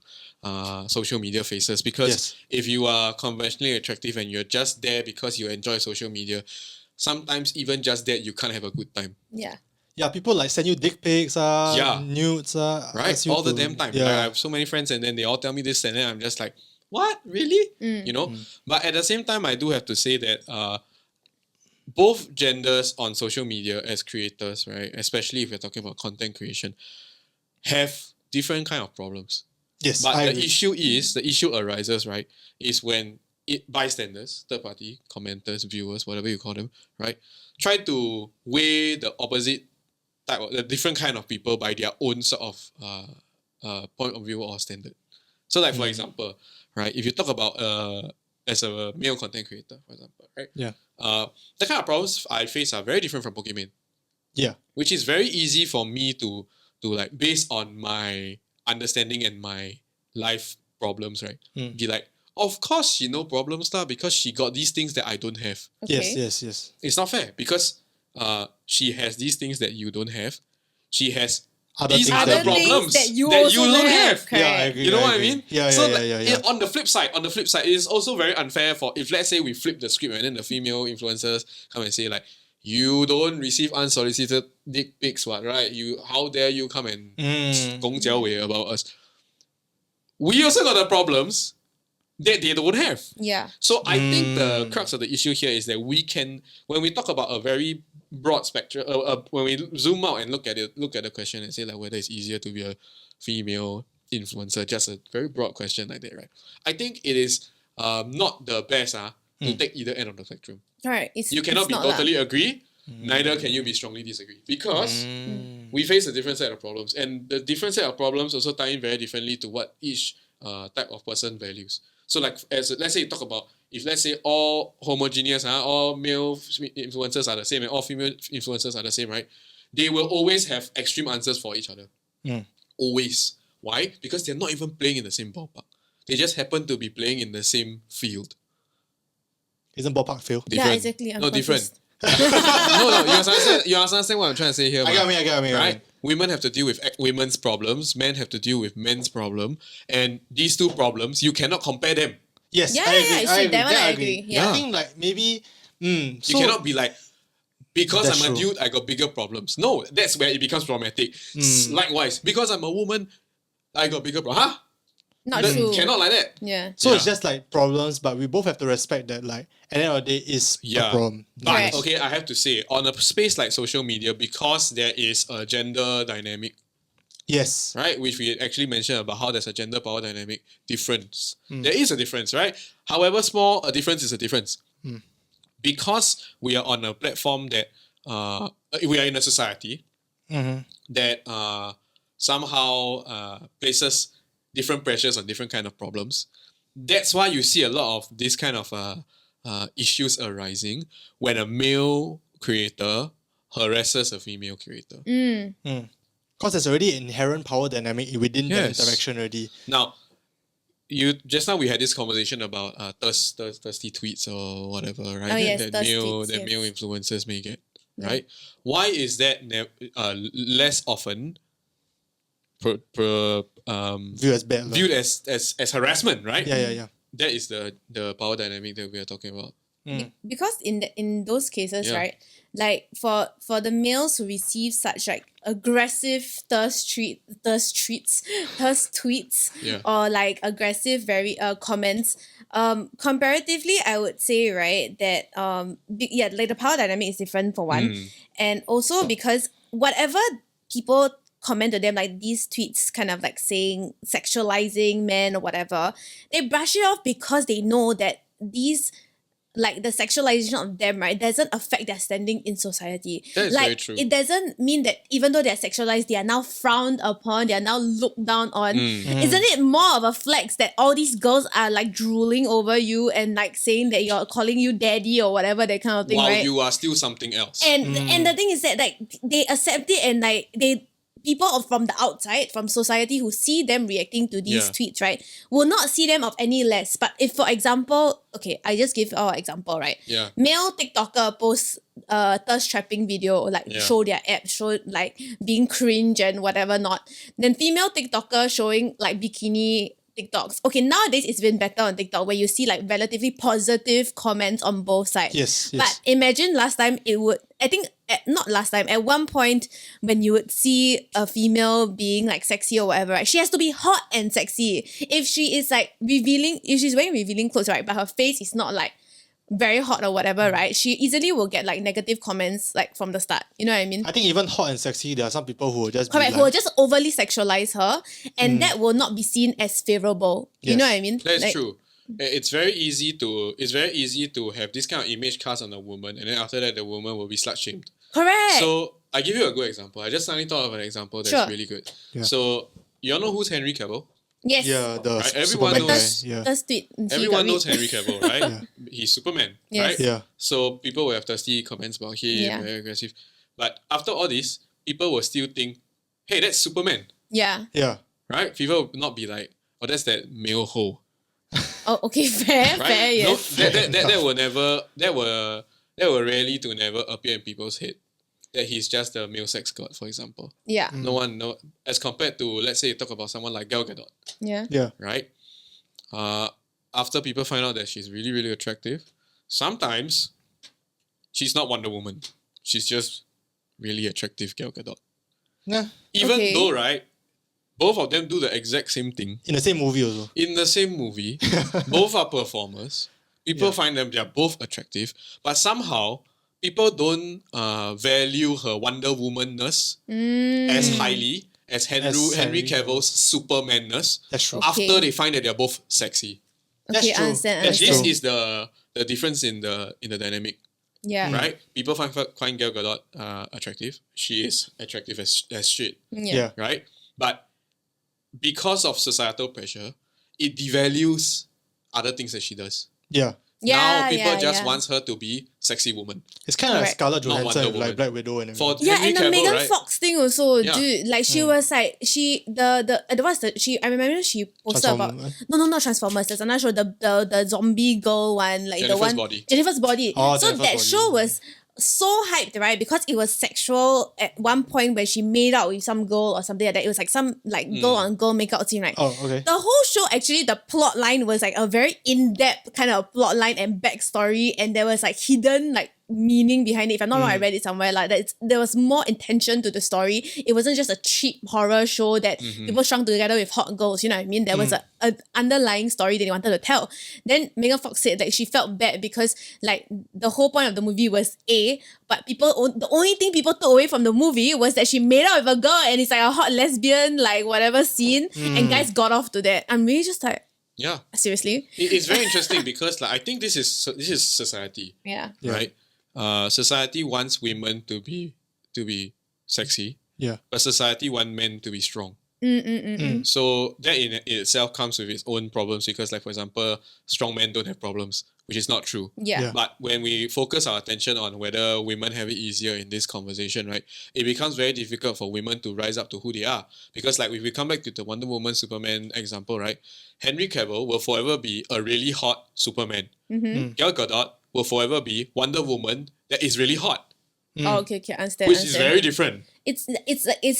social media faces, because if you are conventionally attractive and you're just there because you enjoy social media, sometimes even just that you can't have a good time. Yeah. Yeah, people like send you dick pics, nudes, right? ask you All the to- damn time. Yeah. Like, I have so many friends, and then they all tell me this, and then I'm just like, what? Really? You know? But at the same time, I do have to say that both genders on social media as creators, right, especially if you're talking about content creation, have different kind of problems. Yes, But I the agree. issue arises, right, is when bystanders, third party, commenters, viewers, whatever you call them, right, try to weigh the opposite type of the different kind of people by their own sort of point of view or standard. So like for example, right, if you talk about as a male content creator, for example, right? Yeah. The kind of problems I face are very different from Pokimane. Yeah. Which is very easy for me to like, based on my understanding and my life problems, right? Be like, of course she no problems lah, because she got these things that I don't have. Okay. Yes. It's not fair because she has these things that you don't have. She has Other these things other that- problems that you also don't have. Correct. Yeah, I agree. You know what I agree. mean? Yeah, So yeah. on the flip side, it is also very unfair for, if let's say we flip the script and then the female influencers come and say like, you don't receive unsolicited dick pics, what, right? How dare you come and gong jiao wei about us? We also got the problems that they don't have. Yeah. So I think the crux of the issue here is that we can, when we talk about a very broad spectrum, when we zoom out and look at the question and say like whether it's easier to be a female influencer, just a very broad question like that, right? I think it is not the best to take either end of the spectrum. Right. You cannot it's be not totally agree, neither can you be strongly disagree, because we face a different set of problems, and the different set of problems also tie in very differently to what each type of person values. So like, let's say you talk about, if let's say all homogeneous, all male influencers are the same and all female influencers are the same, right? They will always have extreme answers for each other. Always. Why? Because they're not even playing in the same ballpark. They just happen to be playing in the same field. Isn't ballpark fail? Yeah, Different. exactly. I'm No, different. confused. No, you understand what I'm trying to say here. I get me. Right? Women have to deal with women's problems, men have to deal with men's problem, and these two problems, you cannot compare them. Yes, Yeah, I agree. yeah, I agree. that one That I agree. Yeah. I think like maybe You cannot be like, because That's I'm a true. dude, I got bigger problems. No, that's where it becomes problematic. Likewise, because I'm a woman, I got bigger problems. Huh? Not Then true. Cannot like that. Yeah. So it's just like problems, but we both have to respect that like at the end of the day is a problem. But Correct. okay, I have to say, on a space like social media, because there is a gender dynamic, Yes. right, which we actually mentioned about how there's a gender power dynamic difference. There is a difference, right? However small, a difference is a difference. Because we are on a platform that we are in a society that somehow places different pressures on different kind of problems. That's why you see a lot of this kind of issues arising when a male creator harasses a female creator. Because there's already an inherent power dynamic within the Yes. interaction already. Now, just now we had this conversation about thirsty tweets or whatever, right? Oh, yes, that thirst male tweets, that yes. male influencers may get, right? Why is that less often View as bad. viewed as harassment, right? Yeah. That is the power dynamic that we are talking about. Because in those cases, Yeah. right, like for the males who receive such like aggressive thirst tweets Yeah. or like aggressive very comments, comparatively I would say, right, that like the power dynamic is different for one, and also because whatever people comment to them, like these tweets kind of like saying sexualizing men or whatever, they brush it off because they know that these like the sexualization of them, right, doesn't affect their standing in society. That is like, very true. It doesn't mean that even though they're sexualized, they are now frowned upon, they are now looked down on. Isn't it more of a flex that all these girls are like drooling over you and like saying that you're calling you daddy or whatever, that kind of thing, While right? you are still something else. And the thing is that like they accept it, and like people from the outside, from society, who see them reacting to these tweets, right, will not see them of any less. But if, for example, okay, I just give our example, right? Yeah. Male TikToker posts thirst trapping video, like show their abs, show like being cringe and whatever not. Then female TikToker showing like bikini TikToks. Okay, nowadays it's been better on TikTok where you see like relatively positive comments on both sides. Yes. But imagine last time it would, I think, not last time, at one point when you would see a female being like sexy or whatever, right, she has to be hot and sexy. If she is like revealing, if she's wearing revealing clothes, right, but her face is not like very hot or whatever, right, she easily will get like negative comments like from the start. You know what I mean? I think even hot and sexy, there are some people who will just Correct, be who will like, just overly sexualize her, and that will not be seen as favorable. You know what I mean? That's like, true. It's very easy to have this kind of image cast on a woman, and then after that the woman will be slut shamed. Correct. So I give you a good example. I just suddenly thought of an example that's really good. Yeah. So you all know who's Henry Cavill? yes. yeah, the Right, everyone Superman knows- guy. Yeah. That's tweet. Everyone knows Henry Cavill, right? Yeah. He's Superman, Yes. right? Yeah. So people will have thirsty comments about him, Yeah. very aggressive. But after all this, people will still think, hey, that's Superman, Yeah. Yeah. right? People will not be like, oh, that's that male hoe, Oh, okay. Fair. right? Fair. Yes. No, that will rarely to never appear in people's head that he's just a male sex god, for example. Yeah. No, as compared to, let's say you talk about someone like Gal Gadot, Yeah. Yeah. right? After people find out that she's really, really attractive, sometimes she's not Wonder Woman. She's just really attractive Gal Gadot. Yeah. Even Okay. though, right, both of them do the exact same thing In the same movie also. in the same movie. Both are performers. People find them, they're both attractive. But somehow, people don't value her Wonder Womanness as highly as Henry Henry Cavill's Supermanness That's true. Okay. after they find that they're both sexy. That's Okay, true. understand. That's This true. is the difference in the dynamic, Yeah. right? People find Gal Gadot attractive. She is attractive as shit, Yeah. right? But because of societal pressure, it devalues other things that she does. Yeah. Yeah. Now people just yeah. want her to be sexy woman. It's kind of like Correct. Scarlett Not Johansson Wonder with like Woman. Black Widow and everything. For Yeah, Henry and the Cavill, Megan right? Fox thing also, Yeah. dude. Like she was like I remember she posted about not Transformers. There's another show, the zombie girl one, like Jennifer's the one Body. Jennifer's Body. Oh, so Jennifer's that Body. show was so hyped, right? Because it was sexual at one point where she made out with some girl or something like that. It was like some like girl on girl makeout scene, right? Oh, okay. The whole show, actually, the plot line was like a very in-depth kind of plot line and backstory, and there was like hidden like meaning behind it. If I'm not wrong, I read it somewhere like that. There was more intention to the story. It wasn't just a cheap horror show that people strung together with hot girls. You know what I mean? There was a underlying story that they wanted to tell. Then Megan Fox said that she felt bad because like the whole point of the movie was but the only thing people took away from the movie was that she made out with a girl and it's like a hot lesbian like whatever scene, and guys got off to that. I'm really just like, Yeah, seriously? it's very interesting because like I think this is society, Yeah. right? Society wants women to be sexy, Yeah. but society wants men to be strong. Mm. So that in itself comes with its own problems because, like for example, strong men don't have problems, which is not true. Yeah. Yeah. But when we focus our attention on whether women have it easier in this conversation, right, it becomes very difficult for women to rise up to who they are. Because like if we come back to the Wonder Woman Superman example, right, Henry Cavill will forever be a really hot Superman. Gal Gadot will forever be Wonder Woman that is really hot, Oh, okay, understand. which is very different. It's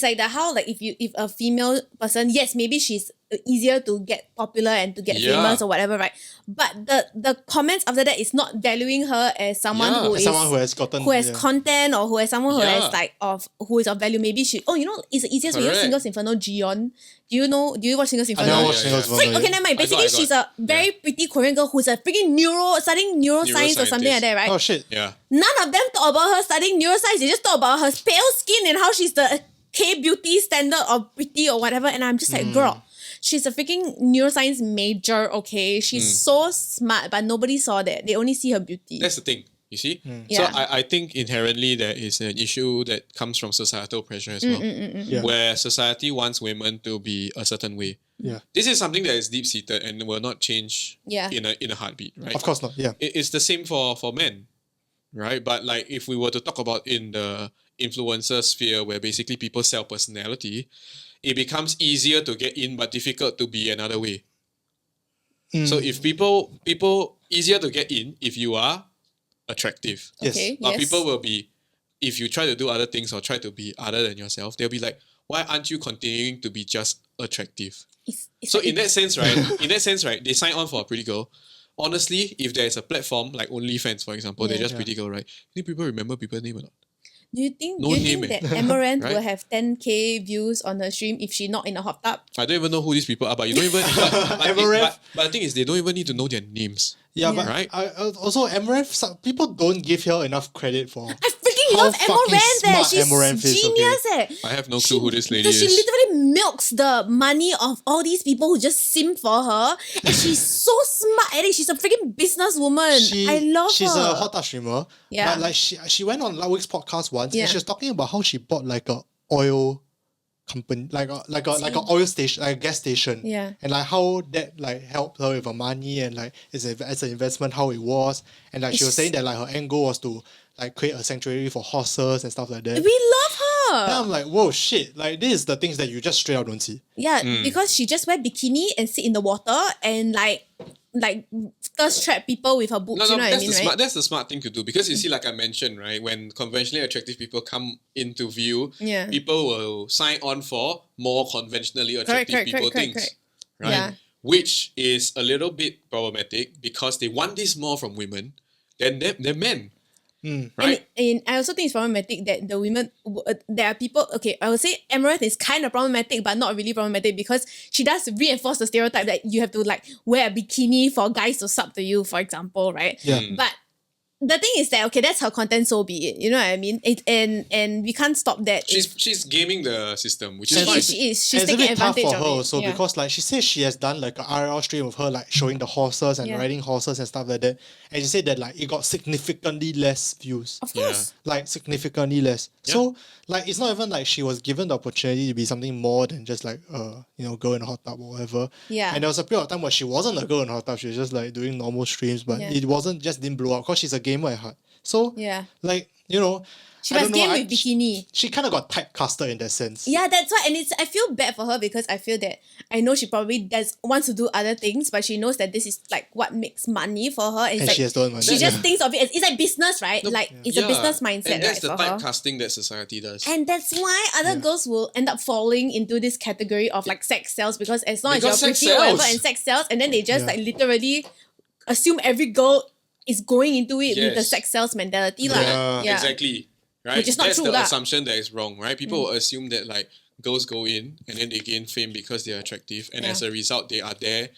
like the how like if a female person, yes, maybe she's easier to get popular and to get Yeah. famous or whatever, right? But the comments after that is not valuing her as someone Yeah. who is Someone who has gotten yeah. content, or who is someone who Yeah. has like who is of value. Maybe she it's the easiest way. You know Correct. Singles Inferno Jidion. Do you watch Singles I Inferno? never Yeah, watched yeah, Singles yeah. Freak, Inferno okay, yet. never mind. Basically, I got. she's a very pretty Korean girl who's a freaking studying neuroscience or something like that, right? Oh shit. Yeah. None of them talk about her studying neuroscience. They just talk about her pale skin and how she's the K-beauty standard or pretty or whatever. And I'm just like, girl, she's a freaking neuroscience major, okay? She's so smart, but nobody saw that. They only see her beauty. That's the thing. You see? Yeah. So I think inherently there is an issue that comes from societal pressure as well. Where society wants women to be a certain way. Yeah. This is something that is deep-seated and will not change Yeah. in a heartbeat, right? Of course not. Yeah. It's the same for men, right? But like if we were to talk about in the influencer sphere where basically people sell personality, it becomes easier to get in but difficult to be another way. So if people easier to get in if you are attractive. Yes. Okay, But yes. people will be, if you try to do other things or try to be other than yourself, they'll be like, why aren't you continuing to be just attractive? It's So like- in that sense, right, they sign on for a pretty girl. Honestly, if there's a platform like OnlyFans, for example, they're just pretty girl, right? Do you think people remember people's name or not? Do you think No do you name, think that Amaranth Right? will have 10K views on her stream if she's not in a hot tub? I don't even know who these people are, but you don't even. but the thing is, they don't even need to know their names. Yeah, but Right? also Amaranth, people don't give her enough credit for. I freaking How love fucking Amaranth. smart She's Amaranth is, genius. I have no clue who this lady She is. literally milks the money of all these people who just sim for her, and she's so smart at it. She's a freaking businesswoman. I love her. She's a hot tub streamer. Yeah. But like she went on Ludwig's podcast once Yeah. and she was talking about how she bought like a oil company, like a oil station, like a gas station. Yeah. And like how that like helped her with her money and like as an investment, how it was. And like she was saying that like her end goal was to like create a sanctuary for horses and stuff like that. We love her. And I'm like, whoa, shit! Like this is the things that you just straight out don't see. Yeah, because she just wear bikini and sit in the water and like thirst trap people with her boobs. No, you know what I that's mean, the right? smart. That's the smart thing to do because you see, like I mentioned, right, when conventionally attractive people come into view, Yeah. people will sign on for more conventionally attractive people things, right? Yeah. Which is a little bit problematic because they want this more from women than men, right? And I also think it's problematic that the women, there are people, okay, I would say Amaranth is kind of problematic, but not really problematic because she does reinforce the stereotype that you have to like wear a bikini for guys to sub to you, for example, right? Yeah. But the thing is that, okay, that's her content, so be it. You know what I mean? And we can't stop that. She's gaming the system, which is And fine. She is. And She's it's a taking bit tough advantage for of her it. also Yeah. because like she says she has done like an IRL stream of her like showing the horses and Yeah. riding horses and stuff like that. And she said that like it got significantly less views. Of course. Like significantly less. So like it's not even like she was given the opportunity to be something more than just like girl in a hot tub or whatever. Yeah. And there was a period of time where she wasn't a girl in a hot tub, she was just like doing normal streams, but Yeah. it wasn't just didn't blow up because she's a gamer at heart. So Yeah. like, She I must don't know, game with bikini. she kind of got typecasted in that sense. Yeah, that's why, and I feel bad for her because I feel that I know she probably wants to do other things, but she knows that this is like what makes money for her, and, And it's she like, has done money. she just thinks of it as it's like business, right? Like it's a business mindset, and that's right, the for her. typecasting that society does. And that's why other girls will end up falling into this category of like sex sells because as long as Because you're sex pretty or whatever sells. and sex sells, and then they just like literally assume every girl is going into it with the Yes. sex sales mentality. Like, Yeah. Exactly. Right? Which is not That's true the lah. assumption that is wrong, right? People will assume that like girls go in and then they gain fame because they're attractive, and as a result they are there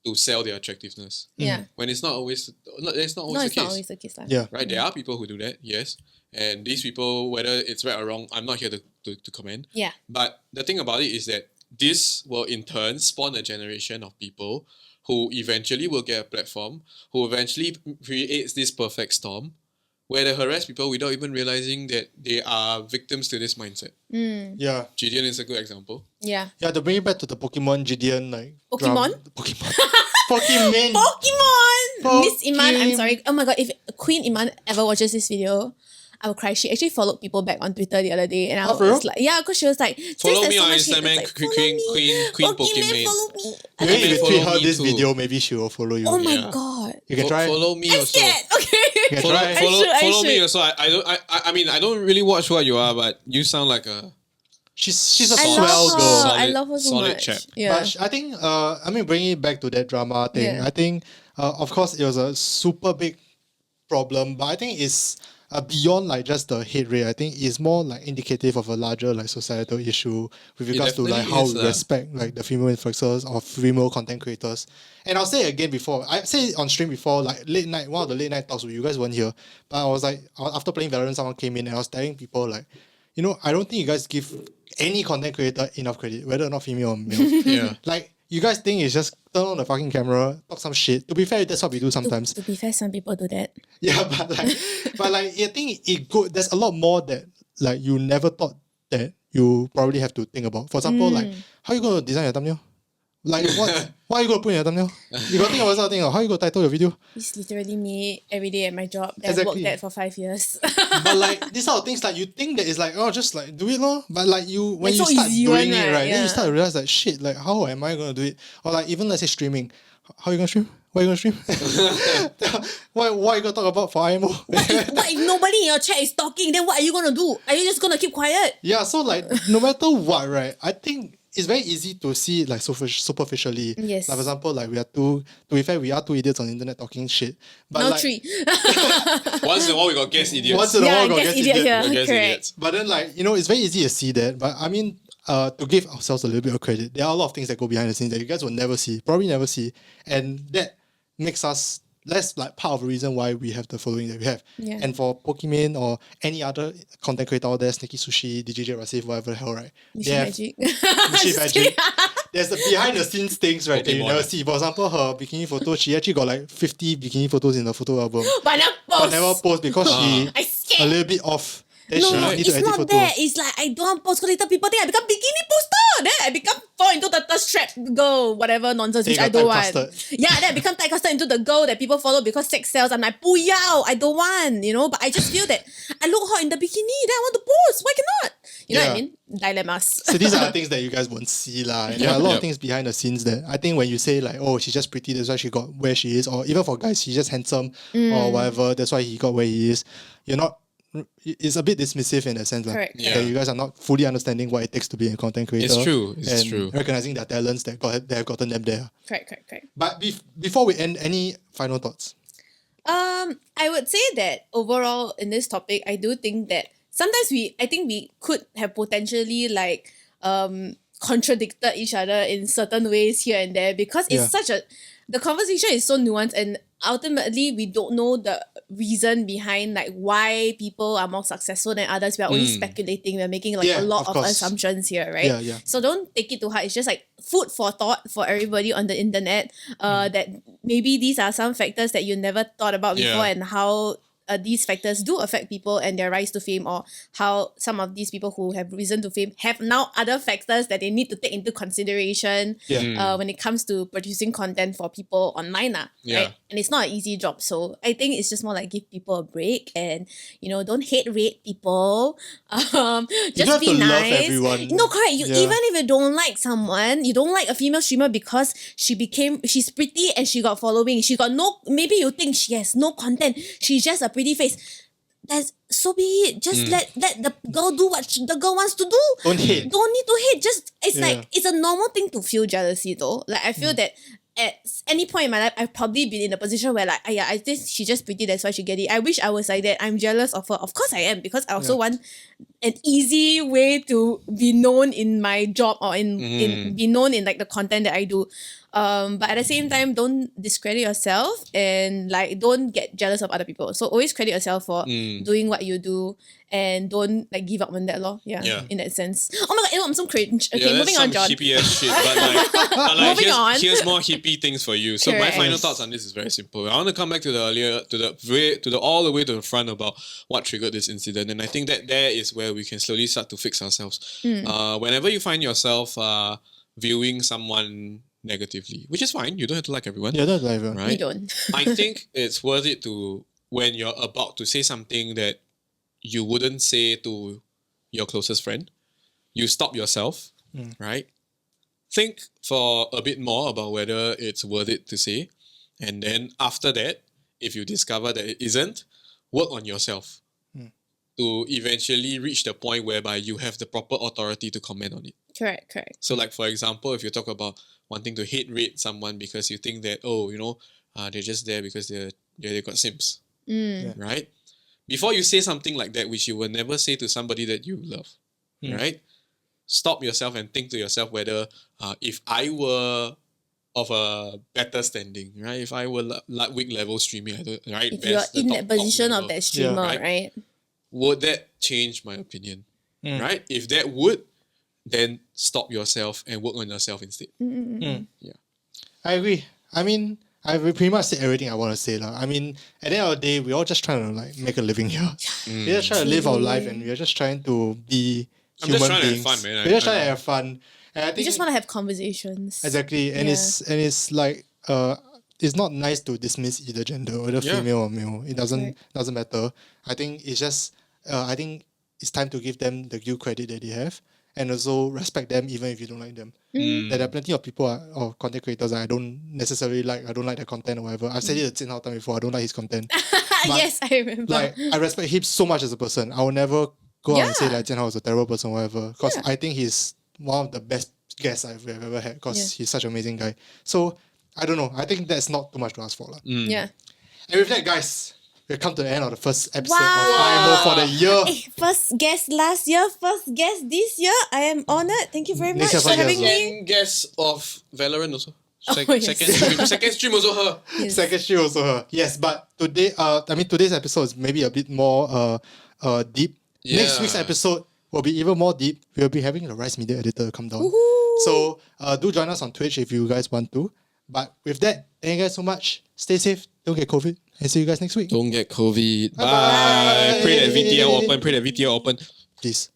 to sell their attractiveness. Yeah. When it's not always that's not always No, the it's case. not always the case. Lah. Yeah. Right? There are people who do that, yes. And these people, whether it's right or wrong, I'm not here to comment. Yeah. But the thing about it is that this will in turn spawn a generation of people who eventually will get a platform, who eventually creates this perfect storm where they harass people without even realizing that they are victims to this mindset. Yeah. Jidion is a good example. Yeah. Yeah, to bring it back to the Pokimane Jidion like Pokemon? Pokimane. Pokimane. Pokemon! Miss Iman, I'm Pokim- sorry. Oh my god, if Queen Iman ever watches this video, I will cry. She actually followed people back on Twitter the other day, and I Oh, for was real? like, yeah, because she was like, Follow "There's me so on much hate." Instagram, It's like, Queen follow Pokimane. me, follow me. Maybe if you follow tweet her me this too. video, maybe she will follow you. Oh my Yeah. god. You can try. Follow me I'm also. scared. Okay. You can Follow, try. follow, I follow me should. also. I mean I don't really watch what you are, but you sound like a She's a I swell love her. girl. Solid- I love her so solid much. chap. Yeah. But I think, bringing it back to that drama thing, Yeah. I think, of course, it was a super big problem, but I think it's beyond like just the hate rate. I think it's more like indicative of a larger like societal issue with regards to like definitely how is, we lah. respect like the female influencers or female content creators. And I'll say it again before. I said it on stream before, like late night, one of the late night talks with you guys weren't here. But I was like, after playing Valorant, someone came in and I was telling people like, I don't think you guys give any content creator enough credit, whether or not female or male. yeah. Like you guys think it's just turn on the fucking camera, talk some shit. To be fair, that's what we do sometimes. To be fair, some people do that. Yeah, but like I think it good. There's a lot more that like you never thought that you probably have to think about. For example, like how you gonna design your thumbnail? Like what are you gonna put in your thumbnail? You gotta think about something. How you gonna title your video? It's literally me every day at my job that Exactly. I've worked at for 5 years. But like these are things like you think that it's like just like do it lor. But like you when It's you so start easy doing one, it right? right, then Yeah. you start to realize like shit, like how am I gonna do it? Or like even let's say streaming. How you gonna stream? What are you gonna stream? what are you gonna talk about for IMO? What if nobody in your chat is talking? Then what are you gonna do? Are you just gonna keep quiet? Yeah, so like no matter what, right? I think it's very easy to see it like superficially. Yes. Like for example, like we are to be fair, we are two idiots on the internet talking shit. But No, like, 3. Once in a while we got guest idiots. Once in a while, we got guess guest idiot idiot. here. We got guest Correct. idiots. But then like, it's very easy to see that. But I mean, to give ourselves a little bit of credit, there are a lot of things that go behind the scenes that you guys will never see, probably never see. And that makes us that's like part of the reason why we have the following that we have. Yeah. And for Pokimane or any other content creator out there, Sneaky Sushi, DJJ Rasif, whatever the hell, right? Mission Magic. Mission Magic. There's the behind the scenes things, right, that you Pokemon. never see. For example, her bikini photo, she actually got like 50 bikini photos in the photo album. But never But post. never post because she I a scared. little bit off. Then No, she need it's to edit not photo. that. It's like I don't want post because later people think I become bikini poster. Then I become fall into the thirst trap girl, whatever nonsense, Then which you I got don't want. typecasted. Yeah, then I become typecasted into the girl that people follow because sex sells. I'm like, puyao, I don't want, But I just feel that I look hot in the bikini, then I want to post. Why cannot? You know what I Yeah. mean? Dilemmas. So these are the things that you guys won't see lah. And there are a lot of things behind the scenes that I think when you say like, oh, she's just pretty, that's why she got where she is, or even for guys, she's just handsome or whatever, that's why he got where he is. You're not. It's a bit dismissive in a sense, like, Correct. Yeah. that you guys are not fully understanding what it takes to be a content creator. It's true. It's and true. recognizing their talents that have gotten them there. correct. But before we end, any final thoughts? I would say that overall in this topic, I do think that sometimes I think we could have potentially like contradicted each other in certain ways here and there because it's the conversation is so nuanced and ultimately we don't know the reason behind like why people are more successful than others. We are only speculating. We're making like Yeah, a lot of of course. assumptions here, right? Yeah. So don't take it too hard. It's just like food for thought for everybody on the internet. That maybe these are some factors that you never thought about before and how these factors do affect people and their rise to fame, or how some of these people who have risen to fame have now other factors that they need to take into consideration when it comes to producing content for people online. Right? And it's not an easy job. So I think it's just more like give people a break and, don't hate rate people. Just don't have be to love nice. everyone. No, correct. Yeah. Even if you don't like someone, you don't like a female streamer because she's pretty and she got following. She got maybe you think she has no content. She's just a pretty face. So be it. Just let the girl do what the girl wants to do. Don't hate. Don't need to hate. Just it's Yeah. like it's a normal thing to feel jealousy though. Like I feel that at any point in my life, I've probably been in a position where like, I think she's just pretty, that's why she get it. I wish I was like that. I'm jealous of her. Of course I am, because I also want an easy way to be known in my job or in be known in like the content that I do. But at the same time, don't discredit yourself and like don't get jealous of other people. So always credit yourself for doing what you do and don't like give up on that law. Yeah. In that sense. Oh my god, I'm so cringe. Okay, that's moving some on, John. hippie ass shit, but like Moving on. here's more hippie things for you. So my Correct. final thoughts on this is very simple. I want to come back to the earlier, all the way to the front about what triggered this incident, and I think that there is where we can slowly start to fix ourselves. Whenever you find yourself viewing someone negatively, which is fine, you don't have to like everyone. Yeah, that's live. Right? You don't. I think it's worth it to, when you're about to say something that you wouldn't say to your closest friend, you stop yourself, right? Think for a bit more about whether it's worth it to say. And then after that, if you discover that it isn't, work on yourself to eventually reach the point whereby you have the proper authority to comment on it. Correct. So like, for example, if you talk about wanting to hate rate someone because you think that, they're just there because they got simps, right? Before you say something like that, which you will never say to somebody that you love, right? Stop yourself and think to yourself whether if I were of a better standing, right? If I were weak level streaming, right? If you're in that position of that streamer, right? right? Would that change my opinion, right? If that would, then stop yourself and work on yourself instead. Yeah. I agree. I mean, I pretty much said everything I want to say. I mean, at the end of the day, we're all just trying to like make a living here. We're just trying to live our life and we're just trying to be human just trying beings. to have fun, man. We're just trying to have fun. And I think We just want to have conversations. exactly. And it's like it's not nice to dismiss either gender, whether female or male. It doesn't matter. I think it's just I think it's time to give them the due credit that they have. And also respect them even if you don't like them. There are plenty of people or content creators that I don't necessarily like. I don't like their content or whatever. I've said it a time before. I don't like his content. But, yes, I remember. Like I respect him so much as a person. I will never go out and say like Jian Hao is a terrible person or whatever. Because I think he's one of the best guests I've ever had. Because he's such an amazing guy. So I don't know. I think that's not too much to ask for. Yeah. And with that, guys, we've come to the end of the first episode of IMO for the year. Hey, first guest last year, first guest this year. I am honoured. Thank you very much year for for having you. me. Second guest of Valorant also. yes. Second stream also her. Yes. Second stream also her. Yes, but today, today's episode is maybe a bit more deep. Yeah. Next week's episode will be even more deep. We'll be having the Rice Media Editor come down. Woohoo. So do join us on Twitch if you guys want to. But with that, thank you guys so much. Stay safe. Don't get COVID. And see you guys next week. Don't get COVID. Bye. Pray that VTL open. Pray that VTL open. Please.